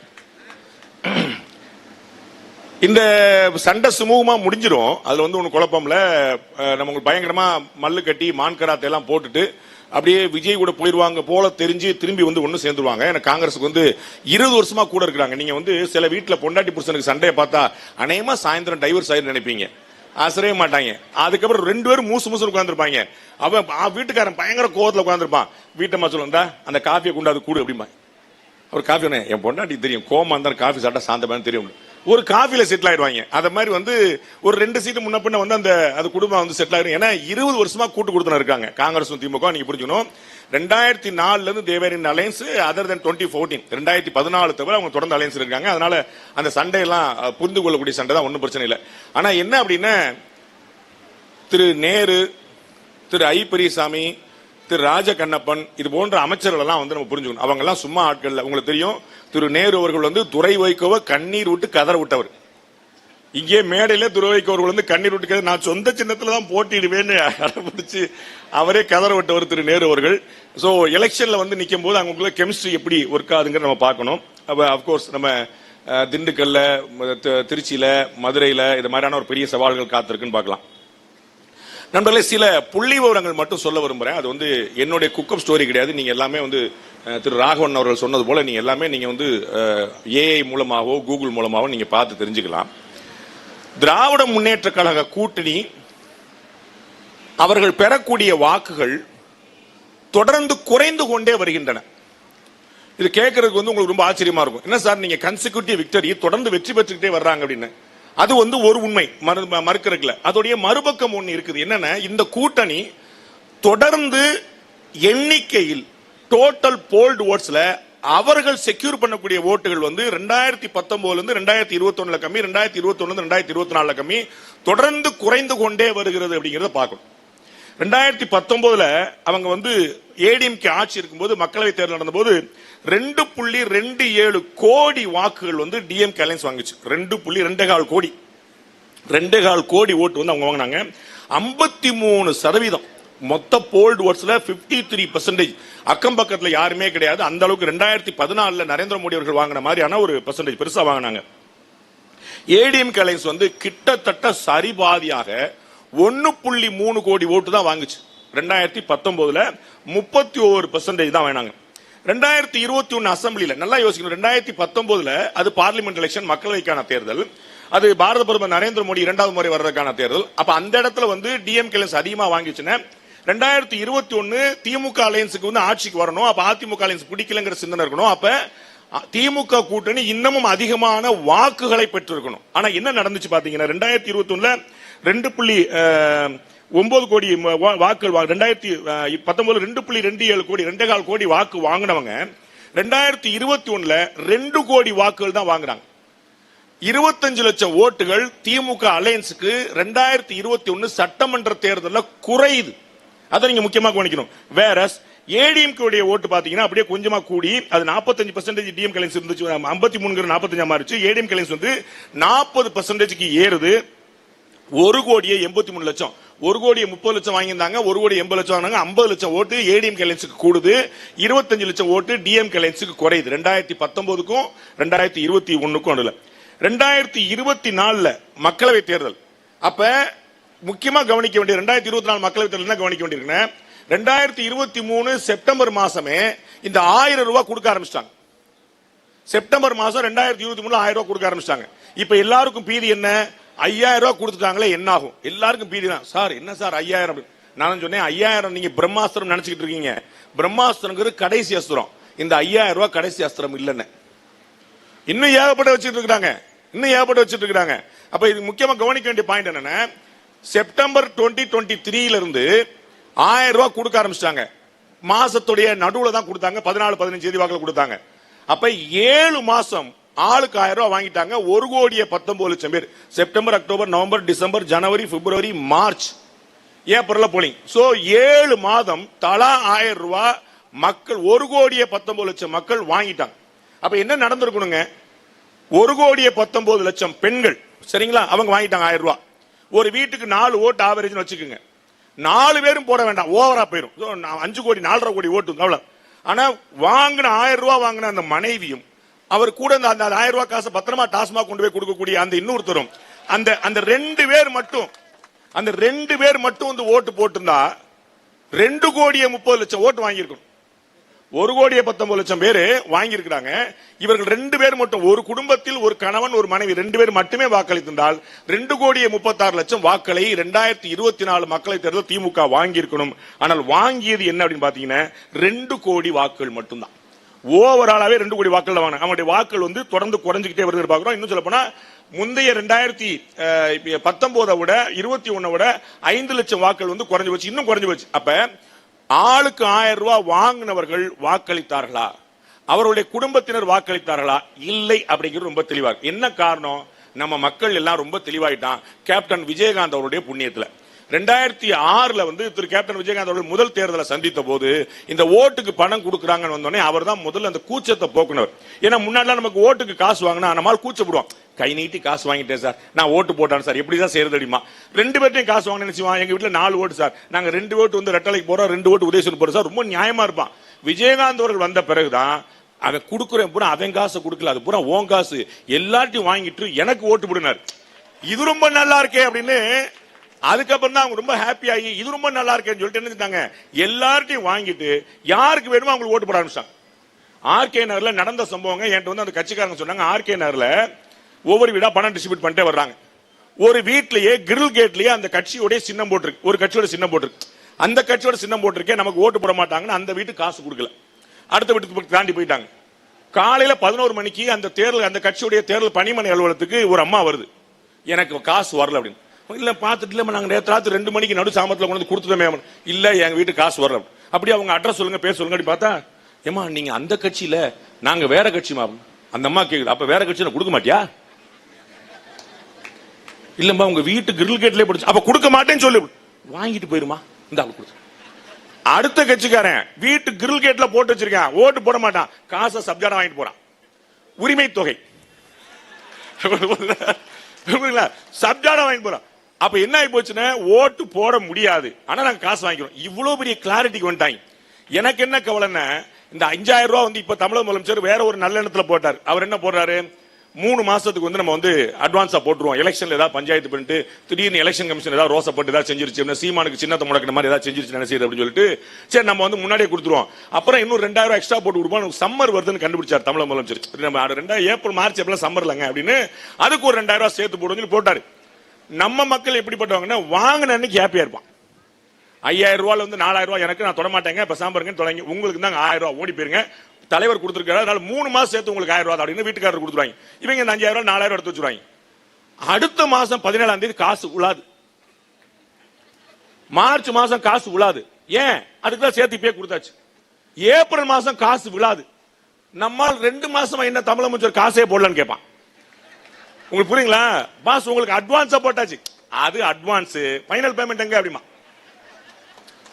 இந்த சண்டை சுமூகமா முடிஞ்சிடும், அதுல வந்து ஒண்ணு குழப்பம்ல. நம்ம பயங்கரமா மல்லு கட்டி மான்கராத்தை எல்லாம் போட்டுட்டு அப்படியே விஜய் கூட போயிருவாங்க போல தெரிஞ்சு திரும்பி வந்து ஒண்ணு சேர்ந்துருவாங்க. எனக்கு காங்கிரஸுக்கு வந்து 20 வருஷமா கூட இருக்கிறாங்க. நீங்க வந்து சில வீட்டுல பொண்டாட்டி புருஷனுக்கு சண்டையை பார்த்தா அநேகமா சாயந்தரம் டைவர்ஸ் ஆயிரு நினைப்பீங்க, ஆசரவே மாட்டாங்க. அதுக்கப்புறம் 2 பேரும் மூசு உட்காந்துருப்பாங்க. அவன் வீட்டுக்காரன் பயங்கர கோவத்துல உட்காந்துருப்பான். வீட்டம்மா சொல்லுந்தா அந்த காஃபியை கொண்டாது கூடு அப்படிமா. அவர் காஃபி என் பொண்டாட்டி தெரியும், கோமா இருந்தாலும் காஃபி சாப்பிட்டா சாந்தமான தெரியும், ஒரு காஃபில செட்டில் ஆயிடுவாங்க. அத மாதிரி வந்து ஒரு 2 சீட்டு முன்ன பின்ன வந்து அந்த அது குடும்பம் வந்து செட்டில் ஆயிடும். ஏன்னா 20 வருஷமா கூட்டு கொடுத்துன இருக்காங்க காங்கிரஸ் திமுக. நீங்க புரிஞ்சுக்கணும், 2004 இருந்து தேவர் இன் அலையன்ஸ் அதர் தென் 2014, 2014 தவிர அவங்க தொடர்ந்து அலையன்ஸ் இருக்காங்க. அதனால அந்த சண்டையெல்லாம் புரிந்து கொள்ளக்கூடிய சண்டை தான், ஒன்றும் பிரச்சனை இல்லை. ஆனா என்ன அப்படின்னா, திரு நேரு, திரு ஐ பெரியசாமி, திரு ராஜகண்ணப்பன் இது போன்ற அமைச்சர்கள் எல்லாம் வந்து நம்ம புரிஞ்சுக்கணும், அவங்க எல்லாம் சும்மா ஆட்கள். உங்களுக்கு தெரியும், திரு நேரு அவர்கள் வந்து துரை வைகோவை கண்ணீர் விட்டு கதற விட்டவர். இங்கே மேடையில துரை வைகோ அவர்கள் வந்து கண்ணீர் விட்டு நான் சொந்த சின்னத்துல தான் போட்டிடுவேன்னு ஆரம்பிச்சு அவரே கதற விட்டவர் திரு நேரு அவர்கள். சோ எலெக்ஷன்ல வந்து நிக்கும் போது அவங்களுக்குள்ள கெமிஸ்ட்ரி எப்படி ஒர்க் ஆகுதுங்கிற நம்ம பார்க்கணும். அப்கோர்ஸ் நம்ம திண்டுக்கல்ல, திருச்சியில, மதுரையில இது மாதிரியான ஒரு பெரிய சவால்கள் காத்திருக்குன்னு பார்க்கலாம். நண்பர்களே, சில புள்ளி விவரங்கள் மட்டும் சொல்ல விரும்புறேன். அது வந்து என்னுடைய குக்கப் ஸ்டோரி கிடையாது. நீங்க எல்லாமே வந்து திரு ராகவன் அவர்கள் சொன்னது போல நீங்க எல்லாமே நீங்க வந்து ஏஐ மூலமாவோ கூகுள் மூலமாவோ நீங்க பார்த்து தெரிஞ்சுக்கலாம். திராவிட முன்னேற்ற கழக கூட்டணி அவர்கள் பெறக்கூடிய வாக்குகள் தொடர்ந்து குறைந்து கொண்டே வருகின்றன. இது கேட்கறதுக்கு வந்து உங்களுக்கு ரொம்ப ஆச்சரியமா இருக்கும், என்ன சார் நீங்க கன்சிக்யூட்டிவ் விக்டரி தொடர்ந்து வெற்றி பெற்றுக்கிட்டே வர்றாங்க அப்படின்னு. அது வந்து ஒரு உண்மை, மறுக்கிறதுல. அதோடைய மறுபக்கம் ஒண்ணு இருக்குது. என்னன்னா, இந்த கூட்டணி தொடர்ந்து எண்ணிக்கையில் டோட்டல் போல்டு ஓட்ஸ்ல அவர்கள் செக்யூர் பண்ணக்கூடிய ஓட்டுகள் வந்து 2019 இருந்து 2021 கம்மி, 2021 2024 கம்மி, தொடர்ந்து குறைந்து கொண்டே வருகிறது அப்படிங்கறத பார்க்கணும். 2019 அவங்க வந்து ஏடிஎம்கே ஆட்சி இருக்கும்போது, மக்களவை தேர்தல் நடந்த போது 2.27 கோடி வாக்குகள் வந்து டிஎம்கே அலையன்ஸ் வாங்குச்சு. 2.25 கோடி 2.25 கோடி ஓட்டு வந்து அவங்க வாங்கினாங்க. 53% மொத்த போல்டு ஓட்ஸ்ல 53%. அக்கம் பக்கத்துல யாருமே கிடையாது. அந்த அளவுக்கு 2014 நரேந்திர மோடி அவர்கள் வாங்கின மாதிரியான ஒரு பெர்சன்டேஜ் பெருசா வாங்கினாங்க. ஏடிஎம்கே அலையன்ஸ் வந்து கிட்டத்தட்ட சரிபாதியாக 1.3 கோடி ஓட்டு தான் வாங்குச்சு. 2019 31% தான் வாங்கினாங்க. 2021 அசம்பிளில நல்லா யோசிக்கணும். 2019 அது பார்லிமெண்ட் எலெக்ஷன், மக்களவைக்கான தேர்தல். அது பாரத பிரதமர் நரேந்திர மோடி 2வது முறை வர்றதுக்கான தேர்தல். அப்ப அந்த இடத்துல வந்து டிஎம்கே அலையன்ஸ் அதிகமா வாங்கிச்சுன்னா 2021 திமுக அலையன்ஸுக்கு வந்து ஆட்சிக்கு வரணும். அப்ப அதிமுக அலையன்ஸ் பிடிக்கலங்கிற சிந்தனை இருக்கணும். அப்ப திமுக கூட்டணி இன்னமும் அதிகமான வாக்குகளை பெற்றிருக்கணும். ஆனா என்ன நடந்துச்சு பாத்தீங்கன்னா 2021 2.9 கோடி வாக்குகள் 2019 2.27 கோடி 2.25 கோடி வாக்கு வாங்கினவங்க 2021 2 கோடி வாக்குகள் தான் வாங்குறாங்க. 25 லட்சம் ஓட்டுகள் திமுக அலையன்ஸுக்கு 2021 சட்டமன்ற தேர்தலில் குறையுது. அதை நீங்க முக்கியமா கவனிக்கணும். வேற ஏடிஎம்கே உடைய ஓட்டு பாத்தீங்கன்னா அப்படியே கொஞ்சமா கூடி அது 45% டிஎம்கே அலையன்ஸ் இருந்துச்சு, 53 45 மாறிச்சு. ஏடிஎம்கே அலையன்ஸ் வந்து 40% ஏறுது. 1,83,00,000 1,30,00,000 வாங்கியிருந்தாங்க, 1,80,00,000 வாங்கினாங்க. 50 லட்சம் ஓட்டு ஏடிஎம்கே அலையன்ஸுக்கு கூடுது, 25 லட்சம் ஓட்டு டிஎம்கே அலையன்ஸுக்கு குறையுது. 2019க்கும் 2021க்கும் நடுவில் 2024 மக்களவை தேர்தல். அப்ப முக்கியமா கவனிக்க வேண்டிய 2024 மக்களவை தேர்தல் தான் கவனிக்க வேண்டியிருக்கேன். 2023 செப்டம்பர் மாசமே இந்த 1000 ரூபாய் கொடுக்க ஆரம்பிச்சிட்டாங்க. செப்டம்பர் மாசம் 2023 1000 ரூபாய் கொடுக்க ஆரம்பிச்சிட்டாங்க. இப்ப எல்லாருக்கும் பீதி என்ன, 5000 ரூபாய் கொடுத்துட்டாங்களே என்ன ஆகும்? எல்லாருக்கும் பீதி தான். சார் என்ன சார் 5000? நான் சொன்னேன் 5000 நீங்க பிரம்மாஸ்திரம் நினைச்சுக்கிட்டு இருக்கீங்க. பிரம்மாஸ்திரங்கிறது கடைசி அஸ்திரம். இந்த 5000 ரூபாய் கடைசி அஸ்திரம் இல்லைன்னு இன்னும் ஏகப்பட்ட வச்சுட்டு இருக்காங்க. அப்ப இது முக்கியமா கவனிக்க வேண்டிய பாயிண்ட் என்னன்னா, செப்டம்பர் 2023 இருந்து 1000 ரூபாய் கொடுக்க ஆரம்பிச்சிட்டாங்க. மாசத்துடைய நடுவுல தான் கொடுத்தாங்க, 14-15 தேதி வாக்குல கொடுத்தாங்க. அப்ப 7 மாசம் ஆளுக்கு 1000 ரூபாய் வாங்கிட்டாங்க. 1,19,00,000 பேர் செப்டம்பர், அக்டோபர், நவம்பர், டிசம்பர், ஜனவரி, பிப்ரவரி, மார்ச், ஏப்ரல்ல போலிங். சோ 7 மாதம் தலா 1000 ரூபாய் மக்கள் 1,19,00,000 மக்கள் வாங்கிட்டாங்க. அப்ப என்ன நடந்திருக்கணுங்க? 1,19,00,000 பெண்கள் சரிங்களா, அவங்க வாங்கிட்டாங்க 1000 ரூபாய். ஒரு வீட்டுக்கு 4 ஓட்டு ஆவரேஜ் வச்சுக்கோங்க. 4 பேரும் போட வேண்டாம், ஓவரா போயிடும். 5 கோடி 4.5 கோடி ஓட்டு அவ்வளவு. ஆனா வாங்கின 1000 ரூபாய் வாங்கின அந்த மனைவியும் அவர் கூட அந்த 1000 ரூபாய் காசை பத்திரமா டாஸ்மாக் கொண்டு போய் கொடுக்கக்கூடிய அந்த இன்னொருத்தரும் அந்த 2 பேர் மட்டும் வந்து ஓட்டு போட்டிருந்தா 2,30,00,000 ஓட்டு வாங்கியிருக்கணும். 1,19,00,000 பேரு வாங்கியிருக்கிறாங்க. இவர்கள் 2 பேர் மட்டும், ஒரு குடும்பத்தில் ஒரு கணவன் ஒரு மனைவி 2 பேர் மட்டுமே வாக்களித்திருந்தால் 2,36,00,000 வாக்களை 2024 மக்களை தேர்தல் திமுக வாங்கியிருக்கணும். ஆனால் வாங்கியது என்ன அப்படின்னு பாத்தீங்கன்னா 2 கோடி வாக்குகள் மட்டும்தான். ஓவராலாவே 2 கோடி வாக்குகள் வாங்க. அவங்களுடைய வாக்குகள் வந்து தொடர்ந்து குறைஞ்சிக்கிட்டே வருது பாக்குறோம். இன்னும் சொல்ல போனா முந்தைய 2019 விட 21 விட 5 லட்சம் வாக்குகள் வந்து குறைஞ்சு வச்சு, இன்னும் குறைஞ்சு வச்சு. அப்ப ஆளுக்கு 1000 ரூபாய் வாங்கினவர்கள் வாக்களித்தார்களா, அவருடைய குடும்பத்தினர் வாக்களித்தார்களா? இல்லை அப்படிங்கிறது ரொம்ப தெளிவா. என்ன காரணம்? நம்ம மக்கள் எல்லாம் ரொம்ப தெளிவாயிட்டான். கேப்டன் விஜயகாந்த் அவருடைய புண்ணியத்துல 2006 வந்து திரு கேப்டன் விஜயகாந்த் அவர்கள் முதல் தேர்தலை சந்தித்த போது இந்த ஓட்டுக்கு பணம் கொடுக்கறாங்கன்னு வந்தோடனே அவர் தான் முதல்ல அந்த கூச்சத்தை போக்குனவர். ஏன்னா முன்னாடி நமக்கு ஓட்டுக்கு காசு வாங்கினா நம்மால் கூச்சப்படுவோம். கை நீட்டி காசு வாங்கிட்டேன் சார், நான் ஓட்டு போட்டான் சார், எப்படி தான் செய்யறது அடிமா. 2 பேர்ட்டையும் காசு வாங்க நினைச்சுவான். எங்க வீட்டுல 4 ஓட்டு சார், நாங்க 2 ஓட்டு வந்து ரெட்டலைக்கு போறோம், 2 ஓட்டு உதயசூர் போறோம் சார், ரொம்ப நியாயமா இருப்பான். விஜயகாந்த் அவர்கள் வந்த பிறகுதான் அவன் கொடுக்குறேன் பூரா அவன் காசு கொடுக்கல, அது பூரா ஓன் காசு, எல்லாத்தையும் வாங்கிட்டு எனக்கு ஓட்டு போடுனார். இது ரொம்ப நல்லா இருக்கே அப்படின்னு அதுக்கப்புறம் தான் அவங்க ரொம்ப ஹாப்பி ஆகி இது ரொம்ப நல்லா இருக்கேன்னு சொல்லிட்டு என்ன செஞ்சாங்க, எல்லார்ட்டையும் வாங்கிட்டு யாருக்கு வேணுமோ அவங்களுக்கு ஓட்டு போட ஆரம்பிச்சாங்க. ஆர்கே நகர்ல நடந்த சம்பவங்க என்கிட்ட வந்து அந்த கட்சிக்காரங்க சொன்னாங்க. ஆர்கே நகர்ல ஒவ்வொரு வீடா பணம் டிஸ்ட்ரிபியூட் பண்ணிட்டே வர்றாங்க. ஒரு வீட்லயே கிரில் கேட்லயே அந்த கட்சியோட சின்னம் போட்டிருக்கு, ஒரு கட்சியோட சின்னம் போட்டிருக்கு. அந்த கட்சியோட சின்னம் போட்டிருக்கே, நமக்கு ஓட்டு போட மாட்டாங்கன்னு அந்த வீட்டுக்கு காசு கொடுக்கல. அடுத்த வீட்டுக்கு தாண்டி போயிட்டாங்க. காலையில 11 மணிக்கு அந்த தேர்தல், அந்த கட்சியுடைய தேர்தல் பணிமனை அலுவலகத்துக்கு ஒரு அம்மா வருது, எனக்கு காசு வரல அப்படின்னு. இல்ல பாத்துட்டு இல்ல நாங்க நேற்று ராத்திரி 2 மணிக்கு நடு சாமத்துல கொண்டு வந்து கொடுத்துட்டோமே. இல்ல எங்க வீட்டு காசு வரல. அப்படி அவங்க அட்ரஸ் சொல்லுங்க, பேர் சொல்லுங்க. அப்படி பார்த்தா, ஏமா நீங்க அந்த கட்சியில, நாங்க வேற கட்சி. அந்த அம்மா கேக்குது, அப்ப வேற கட்சியில கொடுக்க மாட்டியா? இல்லம்மா உங்க வீட்டு கிரில் கேட்லயே போடுச்சு, அப்ப கொடுக்க மாட்டேன்னு சொல்லு, வாங்கிட்டு போயிருமா இந்த ஆளு கொடுத்து. அடுத்த கட்சிக்காரன் வீட்டு கிரில் கேட்ல போட்டு வச்சிருக்கேன், ஓட்டு போட மாட்டான், காசை சப்ஜாடா வாங்கிட்டு போறான், உரிமை தொகை சப்ஜாடா வாங்கிட்டு போறான். அப்ப என்ன ஆகி போச்சுன்னா ஓட்டு போட முடியாது, ஆனா நாங்க காசு வாங்கிக்கிறோம். இவ்வளவு பெரிய கிளாரிட்டிக்கு வந்துட்டாங்க. எனக்கு என்ன கவலைன்னா, இந்த 5000 ரூபாய் வந்து இப்ப தமிழக முதலமைச்சர் வேற ஒரு நல்ல எண்ணத்துல போட்டார். அவர் என்ன போடுறாரு, 3 மாசத்துக்கு வந்து நம்ம வந்து அட்வான்ஸா போட்டுருவோம், எலெக்ஷன்ல ஏதாவது பஞ்சாயத்து பண்ணிட்டு திடீர்னு எலெக்ஷன் கமிஷன் ஏதாவது ரோசப்பட்டு ஏதாவது செஞ்சிருச்சு, சீமானுக்கு சின்னத்தை முடக்கிற மாதிரி ஏதாவது செஞ்சிருச்சு நினைச்சது அப்படின்னு சொல்லிட்டு சரி நம்ம வந்து முன்னாடியே கொடுத்துருவோம். அப்புறம் இன்னும் 2000 ரூபாய் எக்ஸ்ட்ரா போட்டு கொடுப்போம், சம்மர் வருதுன்னு கண்டுபிடிச்சார் தமிழக முதலமைச்சர். நம்ம ஏப்ரல் மார்ச் ஏப்ரல் சம்மர்லங்க அப்படின்னு அதுக்கு ஒரு 2000 ரூபாய் சேர்த்து போடுன்னு சொல்லி போட்டாரு. நம்ம மக்கள் எப்படிப்பட்டவங்கன்னா வாங்கின அன்னைக்கு ஹாப்பியா இருப்பான். 5000 ரூபாய் வந்து 4000 ரூபாய் எனக்கு நான் தொட மாட்டேங்க, இப்ப சாம்பாருங்க தொடங்கி உங்களுக்கு தாங்க 1000 ரூபாய் ஓடி போயிருங்க, தலைவர் கொடுத்திருக்காரு, அதனால 3 மாசம் சேர்த்து உங்களுக்கு 1000 ரூபாய் அப்படின்னு வீட்டுக்காரர் கொடுத்துருவாங்க. இவங்க இந்த 5000 ரூபாய் 4000 எடுத்து வச்சுருவாங்க. அடுத்த மாசம் 17ஆம் தேதி காசு உழாது. மார்ச் மாசம் காசு விழாது. ஏன்? அதுக்கு தான் சேர்த்து இப்பயே கொடுத்தாச்சு. ஏப்ரல் மாசம் காசு விழாது. நம்மால் 2 மாசமா என்ன தமிழ் அமைச்சர் காசே போடலன்னு கேட்பான். உங்களுக்கு புரியுங்களா? பாஸ் உங்களுக்கு அட்வான்ஸா போட்டாச்சு. அது அட்வான்ஸ், ஃபைனல் பேமெண்ட் எங்க அப்படிமா?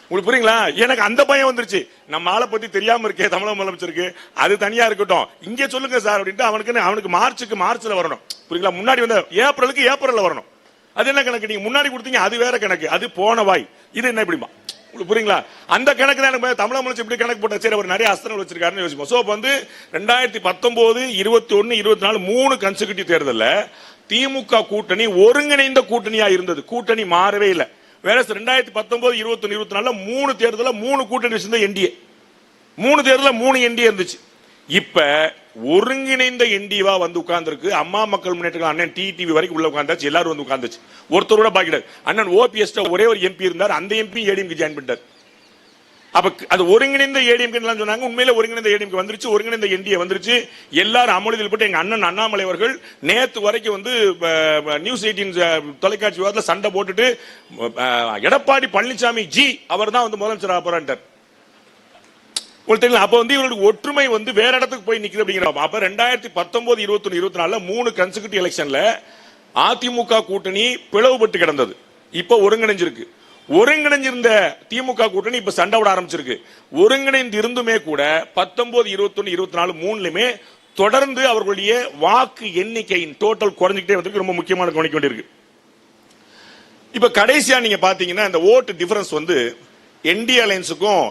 உங்களுக்கு புரியுங்களா? எனக்கு அந்த பயம் வந்துருச்சு. நம்ம ஆளை பத்தி தெரியாம இருக்கே தமிழக முதலமைச்சருக்கு, அது தனியா இருக்கட்டும், இங்கே சொல்லுங்க சார் அப்படின்ட்டு அவனுக்கு மார்ச்ல வரணும். புரியுங்களா? முன்னாடி வந்து ஏப்ரல்ல வரணும். அது என்ன கணக்கு? நீங்க முன்னாடி கொடுத்தீங்க, அது வேற கணக்கு, அது போன வாய். இது என்ன இப்படிமா? உங்களுக்கு புரியுங்களா? அந்த கணக்கு தான் எனக்கு தமிழக முதலமைச்சர் இப்படி கணக்கு போட்ட. சரி, அவர் நிறைய அஸ்திரங்கள் வச்சிருக்காருன்னு யோசிப்போம். சோ வந்து 2019, 21, 24 3 கன்செக்யூட்டிவ் தேர்தல்ல திமுக கூட்டணி ஒருங்கிணைந்த கூட்டணியா இருந்தது. கூட்டணி மாறவே இல்லை. வேற 2019, 21, 24 3 தேர்தல 3 கூட்டணி வச்சிருந்த என்டிஏ, 3 தேர்தல 3 என்டிஏ இருந்துச்சு. இப்ப ஒருங்கிணைந்த என்டிவா வந்து உட்கார்ந்துருக்கு. அம்மா மக்கள் முன்னேற்ற அண்ணன் டிடிவி வரைக்கும் உள்ள உட்கார்ந்தாச்சு. எல்லாரும் வந்து உட்கார்ந்துச்சு. ஒருத்தரோட பாக்கிடாது. அண்ணன் ஓபிஎஸ் ஒரே ஒரு எம்பி இருந்தார். அந்த எம்பி ஏடிஎம்க்கு ஜாயின் பண்ணிட்டார். அப்ப அது ஒருங்கிணைந்த ஏடிஎம்க்கு சொன்னாங்க. உண்மையில ஒருங்கிணைந்த ஏடிஎம்க்கு வந்துருச்சு, ஒருங்கிணைந்த என்டிஏ வந்துருச்சு. எல்லாரும் அமளியில் போட்டு எங்க அண்ணன் அண்ணாமலை அவர்கள் நேத்து வரைக்கும் வந்து நியூஸ் 18 தொலைக்காட்சி விவாதத்தில் சண்டை போட்டுட்டு எடப்பாடி பழனிசாமி ஜி அவர் தான் வந்து முதலமைச்சர் ஆகிறார். அப்ப வந்து இவர்களுக்கு ஒற்றுமை வந்து வேற இடத்துக்கு போய் நிக்குது அப்படிங்கிற. அப்ப 2019, 21, 24 3 கன்செக்யூட்டிவ் எலெக்ஷன்ல அதிமுக கூட்டணி பிளவுபட்டு கிடந்தது. இப்ப ஒருங்கிணைஞ்சிருக்கு. ஒருங்கிணைஞ்சிருந்த திமுக கூட்டணி இப்ப சண்டை விட ஆரம்பிச்சிருக்கு. ஒருங்கிணைந்து இருந்துமே கூட 19, 21, 24 3லுமே தொடர்ந்து அவர்களுடைய வாக்கு எண்ணிக்கையின் டோட்டல் குறைஞ்சிக்கிட்டே வந்து ரொம்ப முக்கியமான கவனிக்க வேண்டியிருக்கு. இப்ப கடைசியா நீங்க பாத்தீங்கன்னா இந்த ஓட்டு டிஃபரன்ஸ் வந்து என்டிஏ அலையன்ஸுக்கும்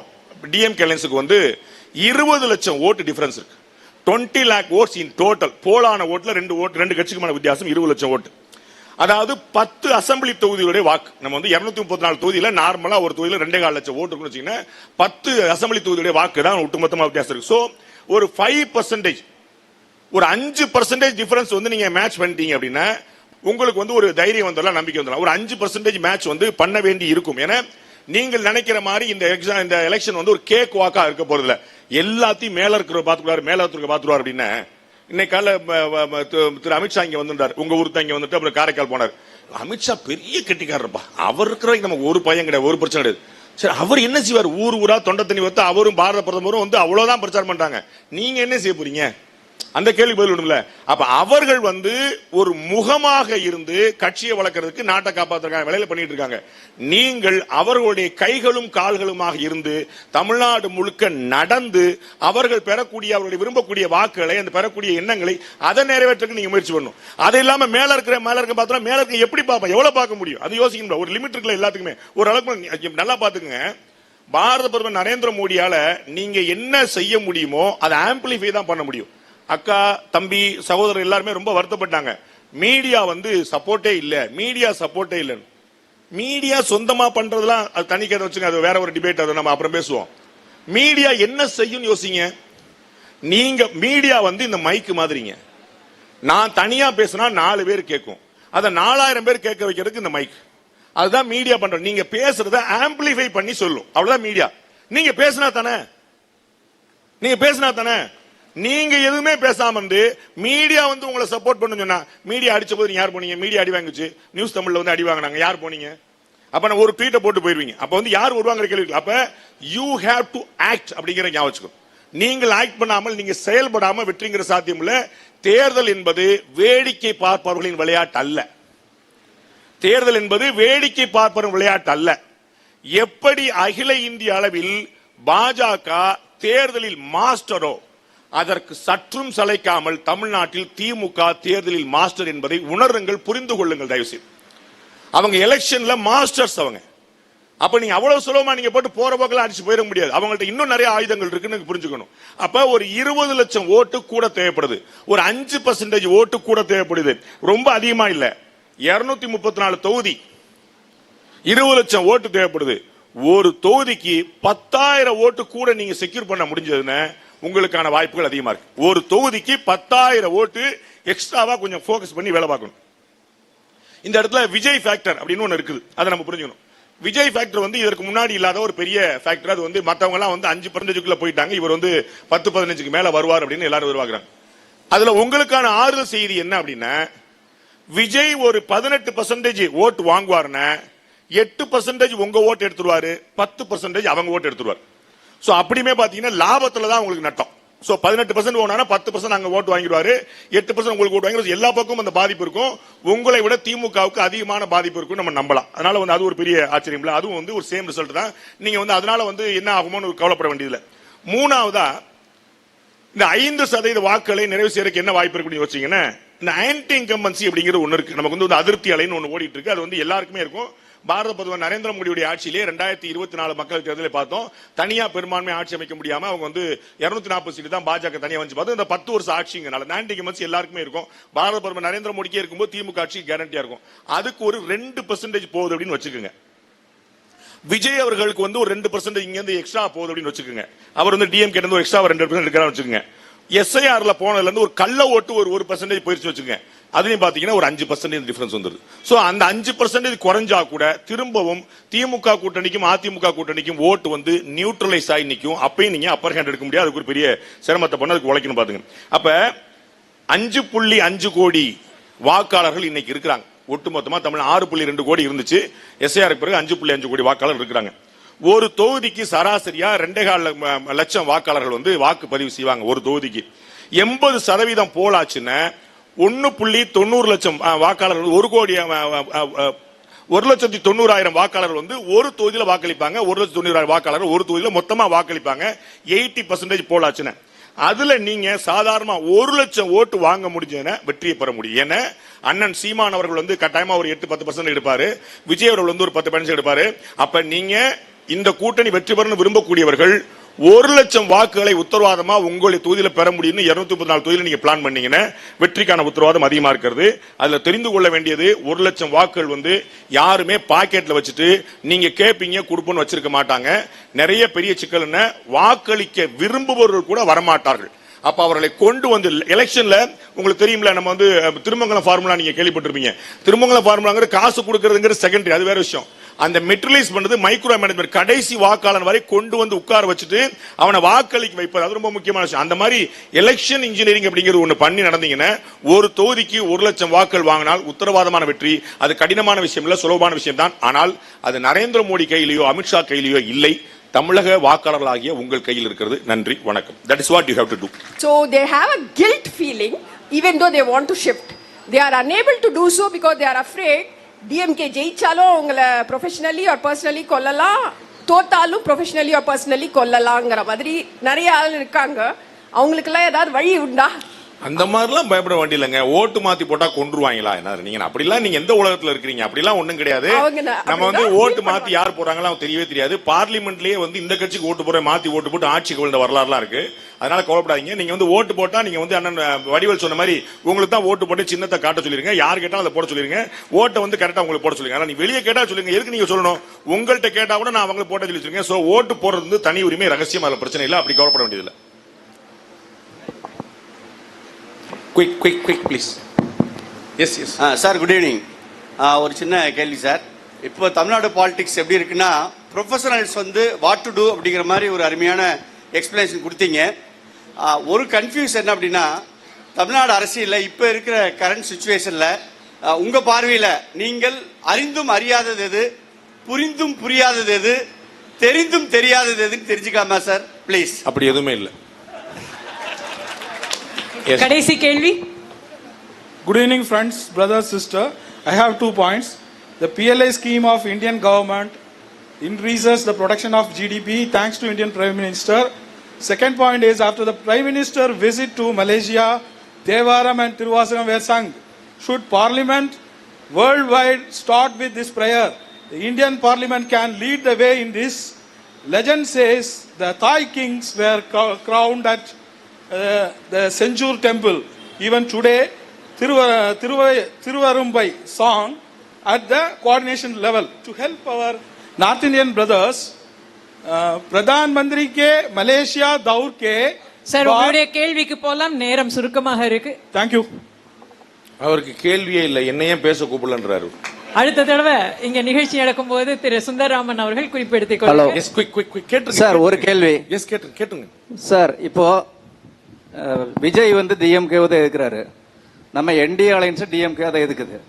டிஎம்கே அலையன்ஸுக்கு வந்து 20 லட்சம் ஓட்டு டிஃபரன்ஸ் இருக்கு. 20 lakh votes in total. போலான ஓட்டுல 2 கட்சிக்குமான வித்தியாசம் 20 லட்சம் ஓட்டு. அதாவது 10 அசம்பிளி தொகுதிகளுடைய வாக்கு. நம்ம வந்து 234 தொகுதியில நார்மலா ஒரு தொகுதியில 2.25 லட்சம் ஓட்டு இருக்குன்னு வச்சீங்கன்னா 10 அசம்பிளி தொகுதியுடைய வாக்கு தான் ஒட்டுமொத்தமா வித்தியாசம் இருக்கு. சோ ஒரு 5%, ஒரு 5% டிஃபரன்ஸ் வந்து நீங்க மேட்ச் பண்ணிட்டீங்க அப்படின்னா உங்களுக்கு வந்து ஒரு தைரியம் வந்துடலாம், நம்பிக்கை வந்துடலாம். ஒரு 5% மேட்ச் வந்து பண்ண வேண்டி இருக்கும். ஏன்னா நீங்கள் நினைக்கிற மாதிரி இந்த எலெக்ஷன் வந்து ஒரு கேக் வாக்கா இருக்க போறது இல்ல. எல்லாத்தையும் மேல இருக்கிற பாத்துக்குவாரு, மேல இருக்கிற பாத்துருவாரு அப்படின்னு இன்னைக்கு கால திரு அமித்ஷா இங்க வந்துட்டார். உங்க ஊருக்கு இங்க வந்துட்டு அப்புறம் காரைக்கால் போனார். அமித்ஷா பெரிய கெட்டிக்காரப்பா. அவர் இருக்கிற நமக்கு ஒரு பையன் கிடையாது, ஒரு பிரச்சனை கிடையாது. சரி, அவர் என்ன செய்வார்? ஊரா தொண்டை தண்ணி வைத்து அவரும் பாரத பிரதமரும் வந்து அவ்வளவுதான் பிரச்சாரம் பண்றாங்க. நீங்க என்ன செய்ய போறீங்க? அந்த கேள்வி பதில் விடும்ல. அப்ப அவர்கள் வந்து ஒரு முகமாக இருந்து கட்சியை வளர்க்கறதுக்கு, நாட்டை காப்பாற்றுறதுக்கான வேலையில பண்ணிட்டு இருக்காங்க. நீங்கள் அவர்களுடைய கைகளும் கால்களுமாக இருந்து தமிழ்நாடு முழுக்க நடந்து அவர்கள் பெறக்கூடிய, அவர்களுடைய விரும்பக்கூடிய வாக்குகளை, அந்த பெறக்கூடிய எண்ணங்களை அதை நிறைவேற்றுக்கு நீங்க முயற்சி பண்ணணும். அது இல்லாம மேல இருக்க பார்த்தா மேல இருக்க எப்படி பார்ப்போம், எவ்வளவு பார்க்க முடியும்? அது யோசிக்கணும். ஒரு லிமிட் இருக்குல்ல எல்லாத்துக்குமே. ஒரு அளவுக்கு நல்லா பாத்துக்கங்க. பாரத பிரதமர் நரேந்திர மோடியால நீங்க என்ன செய்ய முடியுமோ அதை ஆம்பிளிஃபை தான் பண்ண முடியும். அக்கா, தம்பி, சகோதரர் எல்லாருமே ரொம்ப வருத்தப்பட்டாங்க. மீடியா வந்து சப்போர்ட்டே இல்ல, மீடியா சப்போர்ட்டே இல்ல. மீடியா சொந்தமா பண்றதுலாம் அது தனி கதை வச்சுங்க, அது வேற ஒரு டிபேட், அதை நம்ம அப்புறம் பேசுவோம். மீடியா என்ன செய்யும் யோசிங்க. நீங்க மீடியா வந்து இந்த மைக்கு மாதிரிங்க. நான் தனியா பேசினா 4 பேர் கேட்கும், அதை 4000 பேர் கேட்க வைக்கிறதுக்கு இந்த மைக். அதுதான் மீடியா பண்ற. நீங்க பேசுறத ஆம்பிளிஃபை பண்ணி சொல்லும், அவ்வளவுதான் மீடியா. நீங்க பேசினா தானே. நீங்க எதுவுமே பேசாம வந்து மீடியா வந்து உங்களை சப்போர்ட் பண்ணு சொன்னா, மீடியா அடிச்ச போது யார் போனீங்க? மீடியா அடி வாங்குச்சு. நியூஸ் தமிழ்ல வந்து அடி வாங்கினாங்க, யார் போனீங்க? அப்ப நான் ஒரு ட்வீட்டை போட்டு போயிருவீங்க. அப்ப வந்து யார் வருவாங்க கேள்வி. அப்ப யூ ஹேவ் டு ஆக்ட் அப்படிங்கிற ஞாபகம். நீங்கள் ஆக்ட் பண்ணாமல், நீங்க செயல்படாம வெற்றிங்கிற சாத்தியம் இல்ல. தேர்தல் என்பது வேடிக்கை பார்ப்பவர்களின் விளையாட்டு அல்ல. தேர்தல் என்பது வேடிக்கை பார்ப்பவர்களின் விளையாட்டு அல்ல. எப்படி அகில இந்திய அளவில் பாஜக தேர்தலில் மாஸ்டரோ அதற்கு சற்றும் சளைக்காமல் தமிழ்நாட்டில் திமுக தேர்தலில் மாஸ்டர் என்பதை உணருங்கள், புரிந்து கொள்ளுங்கள் தயவுசெய்து. அவங்க எலெக்ஷன்ல மாஸ்டர்ஸ் அவங்க. அப்ப நீங்க அவ்வளவு சுலபமா நீங்க போட்டு போற போக்கெல்லாம் அடிச்சு போயிட முடியாது. அவங்கள்ட்ட இன்னும் நிறைய ஆயுதங்கள் இருக்குன்னு புரிஞ்சுக்கணும். அப்ப ஒரு 20 லட்சம் ஓட்டு கூட தேவைப்படுது, ஒரு 5% ஓட்டு கூட தேவைப்படுது. ரொம்ப அதிகமா இல்ல. 234 தொகுதி, 20 லட்சம் ஓட்டு தேவைப்படுது. ஒரு தொகுதிக்கு 10,000 ஓட்டு கூட நீங்க செக்யூர் பண்ண முடிஞ்சதுன்னா உங்களுக்கான வாய்ப்புகள் அதிகமா இருக்கு. ஒரு தொகுதிக்கு 10,000 ஓட்டு எக்ஸ்ட்ராவா கொஞ்சம் போக்கஸ் பண்ணி வேலை பார்க்கணும். இந்த இடத்துல விஜய் ஃபேக்டர் அப்படின்னு ஒன்னு இருக்குது, அதை நம்ம புரிஞ்சுக்கணும். விஜய் ஃபேக்டர் வந்து இதற்கு முன்னாடி இல்லாத ஒரு பெரிய ஃபேக்டர். அது வந்து மத்தவங்க எல்லாம் வந்து 5% போயிட்டாங்க, இவர் வந்து 10-15 மேல வருவார் அப்படின்னு எல்லாரும் எதிர்பார்க்கிறாங்க. அதுல உங்களுக்கான ஆறுதல் செய்தி என்ன அப்படின்னா, விஜய் ஒரு 18% ஓட்டு வாங்குவார்னா 8% உங்க ஓட்டு எடுத்துருவாரு, 10% அவங்க ஓட்டு எடுத்துருவார். சோ அப்படியுமே பாத்தீங்கன்னா லாபத்துல தான் உங்களுக்கு நட்டம். சோ 18% ஓனானா 10% அங்க ஓட்டு வாங்கிடுவாரு, 8% உங்களுக்கு ஓட்டு வாங்கி எல்லா பக்கமும் அந்த பாதிப்பு இருக்கும். உங்களை விட திமுகவுக்கு அதிகமான பாதிப்பு இருக்கும் நம்ம நம்பலாம். அதனால வந்து அது ஒரு பெரிய ஆச்சரியம் இல்ல. அதுவும் வந்து ஒரு சேம் ரிசல்ட் தான். நீங்க வந்து அதனால வந்து என்ன ஆகுமோன்னு கவலைப்பட வேண்டியதில்லை. மூணாவதா, இந்த 5% வாக்குகளை நிறைவு செய்யறதுக்கு என்ன வாய்ப்பு இருக்குன்னு யோசிச்சீங்கன்னா, இந்த ஆன்டி இன்கம்பன்சி அப்படிங்கிற ஒண்ணு இருக்கு. நமக்கு வந்து அதிருப்தி அலைன்னு ஒண்ணு ஓடிட்டு இருக்கு. அது வந்து எல்லாருக்குமே இருக்கும். பாரத பிரதமர் நரேந்திர மோடியுடைய ஆட்சியிலே 2024 மக்கள் தேர்தலை பார்த்தோம். தனியா பெரும்பான்மை ஆட்சி அமைக்க முடியாம அவங்க வந்து 240 சீட்டு தான் பாஜக தனியா வந்து பார்த்தோம். இந்த 10 வருஷம் ஆட்சிங்கனால ஆன்டி இன்கம்பன்சி எல்லாருக்குமே இருக்கும். பாரத பிரதமர் நரேந்திர மோடிக்கே இருக்கும்போது திமுக ஆட்சி கேரண்டியா இருக்கும். அதுக்கு ஒரு 2% போகுது அப்படின்னு வச்சுக்கோங்க. விஜய் அவர்களுக்கு வந்து ஒரு 2% இங்க இருந்து எக்ஸ்ட்ரா போகுது அப்படின்னு வச்சுக்கோங்க. அவர் வந்து டிஎம்கே இருந்து ஒரு எக்ஸ்ட்ரா 2% எடுக்கிறான்னு வச்சுக்கோங்க. எஸ்ஐஆர்ல போனதுல இருந்து ஒரு கள்ள ஓட்டு ஒரு 1% போயிருச்சு வச்சுக்கோங்க. அதுலயும் பாத்தீங்கன்னா ஒரு 5% டிஃபரன்ஸ் வந்துருது. சோ அந்த 5% குறைஞ்சா கூட திரும்பவும் திமுக கூட்டணிக்கும் அதிமுக கூட்டணிக்கும் ஓட்டு வந்து நியூட்ரலைஸ் ஆகி நிக்கும். அப்பயும் நீங்க அப்பர் ஹேண்ட் எடுக்க முடியாது. அதுக்கு ஒரு பெரிய சிரமத்தை பண்ண அதுக்கு உழைக்கணும் பாத்துங்க. அப்ப 5.5 கோடி வாக்காளர்கள் இன்னைக்கு இருக்கிறாங்க. ஒட்டுமொத்தமா தமிழ் 6.2 கோடி இருந்துச்சு. எஸ்ஐஆருக்கு பிறகு 5.5 கோடி வாக்காளர் இருக்கிறாங்க. ஒரு தொகுதிக்கு சராசரியா 2.25 லட்சம் வாக்காளர்கள் வந்து வாக்குப்பதிவு செய்வாங்க. ஒரு தொகுதிக்கு 80% போலாச்சுன்னா 1.90 லட்சம் வாக்காளர்கள், 1,90,000 வாக்காளர்கள் வந்து ஒரு தொகுதியில வாக்களிப்பாங்க. 1,90,000 வாக்காளர்கள் ஒரு தொகுதியில மொத்தமா வாக்களிப்பாங்க. 80% போலாச்சுன்னா அதுல நீங்க சாதாரண 1 லட்சம் ஓட்டு வாங்க முடிஞ்சதுன்னா வெற்றியை பெற முடியும். ஏன்னா அண்ணன் சீமான் அவர்கள் வந்து கட்டாயமா ஒரு 8-10% எடுப்பாரு, விஜய் அவர்கள் வந்து ஒரு 10% எடுப்பாரு. அப்ப நீங்க இந்த கூட்டணி வெற்றி பெறணும் விரும்பக்கூடியவர்கள் 1 லட்சம் வாக்குகளை உத்தரவாதமா உங்களுடைய தொகுதியில பெற முடியும்னு 234 தொகுதியில நீங்க பிளான் பண்ணீங்கன்னா வெற்றிக்கான உத்தரவாதம் அதிகமா இருக்கிறது. அதுல தெரிந்து கொள்ள வேண்டியது, 1 லட்சம் வாக்குகள் வந்து யாருமே பாக்கெட்ல வச்சுட்டு நீங்க கேப்பீங்க கொடுப்போன்னு வச்சிருக்க மாட்டாங்க. நிறைய பெரிய சிக்கல் என்ன, வாக்களிக்க விரும்புபவர்கள் கூட வரமாட்டார்கள். அப்ப அவர்களை கொண்டு வந்து எலெக்ஷன்ல உங்களுக்கு தெரியும்ல, நம்ம வந்து திருமங்கலம் ஃபார்முலா நீங்க கேள்விப்பட்டிருப்பீங்க. திருமங்கலம் ஃபார்முலாங்கிற காசு கொடுக்கறதுங்கிறது செகண்டரி, அது வேற விஷயம். அந்த மெட்ரலைஸ் பண்ணது மைக்ரோ மேனேஜ்மெண்ட், கடைசி வாக்காளர் வரை கொண்டு வந்து உட்கார வச்சுட்டு அவனை வாக்களிக்க வைப்பது, அது ரொம்ப முக்கியமான விஷயம். அந்த மாதிரி எலெக்ஷன் இன்ஜினியரிங் அப்படிங்கிறது ஒண்ணு பண்ணி நடந்தீங்கன்னா ஒரு தொகுதிக்கு 1 லட்சம் வாக்குகள் வாங்கினால் உத்தரவாதமான வெற்றி. அது கடினமான விஷயம் இல்ல, சுலபமான விஷயம் தான். ஆனால் அது நரேந்திர மோடி கையிலேயோ அமித்ஷா கையிலேயோ இல்லை, தமிழக வாக்காளர்களாகிய உங்கள் கையில் இருக்கிறது. நன்றி, வணக்கம். That is what you have to do. So they have a guilt feeling even though they want to shift. They are unable to do so because they are afraid DMK ஜெயிச்சாலும் உங்களை ப்ரொஃபஷனலி ஆர் பர்சனலி கொல்லலாம், தோத்தாலும் professionally R personally கொல்லலாங்கிற மாதிரி நிறைய ஆள் இருக்காங்க. அவங்களுக்கெல்லாம் ஏதாவது வழி உண்டா? அந்த மாதிரிலாம் பயப்பட வேண்டியதில்லைங்க. ஓட்டு மாத்தி போட்டா கொன்றுவாங்களா என்ன? நீங்க அப்படிலாம் நீங்க எந்த உலகத்துல இருக்கிறீங்க? அப்படிலாம் ஒண்ணும் கிடையாது. நம்ம வந்து ஓட்டு மாத்தி யார் போறாங்களோ தெரியவே தெரியாது. பார்லிமெண்ட்லயே வந்து இந்த கட்சிக்கு ஓட்டு போற மாத்தி ஓட்டு போட்டு ஆட்சிக்கு விழுந்த வரலாறுலாம் இருக்கு. அதனால கவலைப்படாதீங்க. நீங்க வந்து ஓட்டு போட்டா நீங்க வந்து அண்ணன் வடிவேல் சொன்ன மாதிரி உங்களுக்கு தான் ஓட்டு போட்டு சின்னத்தை காட்ட சொல்லிருங்க. யார் கேட்டாலும் அதை போட சொல்லிருங்க. ஓட்டை வந்து கரெக்டா உங்களுக்கு போட சொல்லுங்க. ஆனா நீ வெளியே கேட்டா சொல்லுங்க. எதுக்கு நீங்க சொல்லணும்? உங்கள்கிட்ட கேட்டா கூட நான் அவங்களுக்கு போட்ட சொல்லி வச்சிருக்கேன். சோ ஓட்டு போடுறது வந்து தனி உரிமை, ரகசியம், அதுல பிரச்சனை இல்லை. அப்படி கவலைப்பட வேண்டியதில்லை. Quick, please. Yes. Sir, good evening. ஒரு சின்ன கேள்வி சார். இப்போ தமிழ்நாடு பாலிடிக்ஸ் எப்படி இருக்குன்னா, ப்ரொஃபஷனல்ஸ் வந்து வாட் டு டூ அப்படிங்கிற மாதிரி ஒரு அருமையான எக்ஸ்பிளனேஷன் கொடுத்தீங்க. ஒரு கன்ஃபியூஸ் என்ன அப்படின்னா, தமிழ்நாடு அரசியலில் இப்போ இருக்கிற கரண்ட் சுச்சுவேஷனில் உங்கள் பார்வையில் நீங்கள் அறிந்தும் அறியாதது எது, புரிந்தும் புரியாதது எது, தெரிந்தும் தெரியாதது எதுன்னு தெரிஞ்சுக்கலாமா சார் ப்ளீஸ்? அப்படி எதுவுமே இல்லை. கடைசி கேள்வி. Good evening, friends, brothers, sister. I have 2 points. The PLI scheme of Indian government increases the production of GDP thanks to Indian Prime Minister. Second point is, after the Prime Minister visit to Malaysia, Devaram and Tiruvasaram were sung. Should Parliament worldwide start with this prayer? The Indian Parliament can lead the way in this. Legend says the Thai kings were crowned at the Senjur temple. Even today, Thiruvarumbai song at the coordination level to help our North Indian brothers. Pradhan Mantri ke Malaysia daur ke. Sir, உங்களுடைய கேள்விக்கு போலாம், நேரம் சுருக்கமாக இருக்கு. Thank you. அவருக்கு கேள்வியே இல்லை, என்னையே பேச கூப்பிடலன்றாரு. அடுத்த தடவை இங்க நிகழ்ச்சி நடக்கும்போது திரு சுந்தரராமன் அவர்கள் குறிப்பெடுத்துக் ஹலோ. கொள்ளுங்க. எஸ் குயிக் குயிக் குயிக் கேட்டுருங்க சார் ஒரு கேள்வி எஸ் கேட்டுங்க சார் இப்போ விஜய் வந்து டிஎம்கே தான் எதுக்குறாரு, நம்ம என்டிஏ அலைன்ஸ் டிஎம்கே அதை எதுக்குது,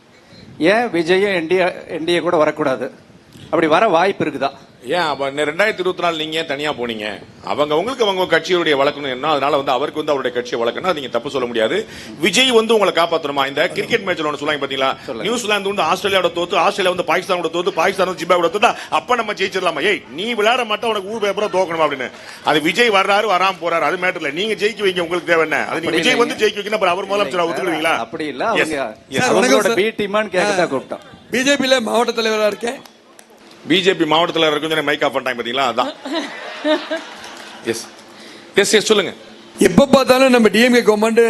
ஏன் விஜயும் என்டிஏ கூட வரக்கூடாது, அப்படி வர வாய்ப்பு இருக்குதா? ஏன் அப்ப 2024 நீங்க ஏன் தனியா போனீங்க? உங்களுக்கு அவங்க கட்சியுடைய வழக்கணும் என்ன, அதனால வந்து அவருக்கு வந்து அவருடைய கட்சியை வழக்கணும், நீங்க தப்பு சொல்ல முடியாது. விஜய் வந்து உங்களை காப்பாத்தணுமா? இந்த கிரிக்கெட் மேட்ச்ல ஒன்று சொல்லுவாங்க பாத்தீங்களா, நியூசிலாந்து வந்து ஆஸ்திரேலியாவோட தோத்து, ஆஸ்திரேலியா வந்து பாகிஸ்தானோட தோத்து, பாகிஸ்தான் வந்து ஜிம்பாப்வே தோத்து, அப்ப நம்ம ஜெயிச்சிடலாமா? ஏய் நீ விளையாட மாட்டா உனக்கு ஊர் பேப்பரா தோக்கணுமா அப்படின்னு. அது விஜய் வர்றாரு வராம போறாரு அது மேட்டர் இல்ல, நீங்க ஜெயிக்க வைங்க, உங்களுக்கு தேவை என்ன? அது நீங்க விஜய் வந்து ஜெயிக்க வைக்கணும், அப்புறம் அவர் முதலமைச்சர் ஒத்துக்குவீங்களா? அப்படி இல்ல, அவங்க சார், அவங்களோட வணக்கம் சார். பி டீமான்னு கேட்க கூப்பிட்டோம். பிஜேபியில மாவட்ட தலைவரா இருக்கேன். பிஜேபி மாவட்டத்தில் இருக்கும் மைக் ஆஃப் பண்ணிட்டாங்க பாத்தீங்களா, அதான். எஸ் எஸ் எஸ் சொல்லுங்க. எப்ப பார்த்தாலும் நம்ம டிஎம்கே கவர்மெண்ட்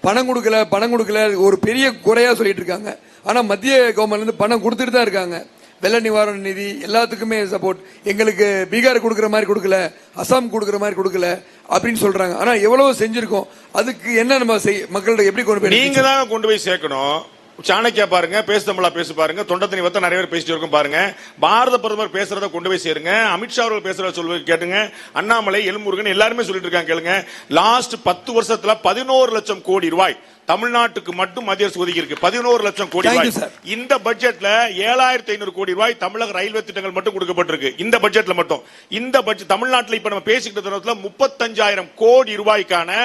பணம் கொடுக்கல ஒரு பெரிய குறையா சொல்லிட்டு இருக்காங்க. ஆனா மத்திய கவர்மெண்ட்ல இருந்து பணம் கொடுத்துட்டு தான் இருக்காங்க. வெள்ள நிவாரண நிதி எல்லாத்துக்குமே சப்போர்ட். எங்களுக்கு பீகார் கொடுக்குற மாதிரி கொடுக்கல, அசாம் கொடுக்குற மாதிரி கொடுக்கல அப்படின்னு சொல்றாங்க. ஆனா எவ்வளவு செஞ்சிருக்கோம், அதுக்கு என்ன நம்ம மக்கள்கிட்ட எப்படி கொண்டு போய் நீங்க தான் கொண்டு போய் சேர்க்கணும். சாணக்கியா பாருங்க, பேசு தமிழா பேசு பாருங்க, தொண்டத்தனி வத்த நிறைய பேர் பேசிட்டு இருக்கும் பாருங்க. பாரத பிரதமர் பேசுறத கொண்டு போய் சேருங்க. அமித்ஷா அவர்கள் பேசுறத சொல்லுவது கேட்டுங்க. அண்ணாமலை, எல்முருகன் எல்லாருமே சொல்லிட்டு இருக்காங்க கேளுங்க. லாஸ்ட் 10 வருஷத்துல 11 லட்சம் கோடி ரூபாய் தமிழ்நாட்டுக்கு மட்டும் மத்திய அரசு ஒதுக்கி இருக்கு. 11 லட்சம் கோடி ரூபாய். இந்த பட்ஜெட்ல 7500 கோடி ரூபாய் தமிழக ரயில்வே திட்டங்கள் மட்டும் கொடுக்கப்பட்டிருக்கு. இந்த பட்ஜெட்ல மட்டும். இந்த பட்ஜெட் தமிழ்நாட்டில் இப்ப நம்ம பேசிக்கிட்ட தருணத்துல 35,000 கோடி ரூபாய்க்கான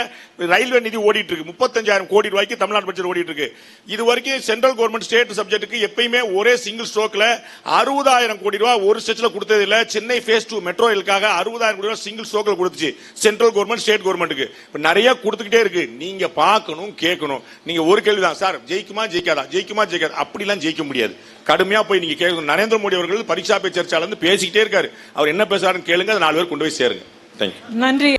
ரயில்வே நிதி ஓடிட்டு இருக்கு. 35,000 கோடி ரூபாய்க்கு தமிழ்நாடு பட்ஜெட் ஓடிட்டு இருக்கு. இது வரைக்கும் சென்ட்ரல் கவர்மெண்ட் ஸ்டேட் சப்ஜெக்ட்டுக்கு எப்பயுமே ஒரே சிங்கிள் ஸ்ட்ரோக்ல 60,000 கோடி ரூபாய் ஒரு ஸ்டெச்ல கொடுத்தது இல்ல. சென்னை ஃபேஸ் 2 மெட்ரோ ரயிலுக்காக 60,000 கோடி ரூபாய் சிங்கிள் ஸ்ட்ரோக்ல கொடுத்துச்சு சென்ட்ரல் கவர்மெண்ட் ஸ்டேட் கவர்மெண்ட்டுக்கு. இப்ப நிறைய கொடுத்துக்கிட்டே இருக்கு. நீங்க பார்க்கணும், கேட்கணும். நீங்க ஒரு கேள்விதான் சார், ஜெயிக்குமா ஜெயிக்காதா, ஜெயிக்குமா ஜெயிக்காதா, அப்படிலாம் ஜெயிக்க முடியாது. கடுமையா போய் நீங்க கேட்கணும். நரேந்திர மோடி அவர்கள் பரீட்சா பே சர்ச்சால இருந்து பேசிக்கிட்டே இருக்காரு. அவர் என்ன பேசுறாருன்னு கேளுங்க, 4 பேர் கொண்டு போய் சேருங்க. தேங்க்யூ. நன்றி.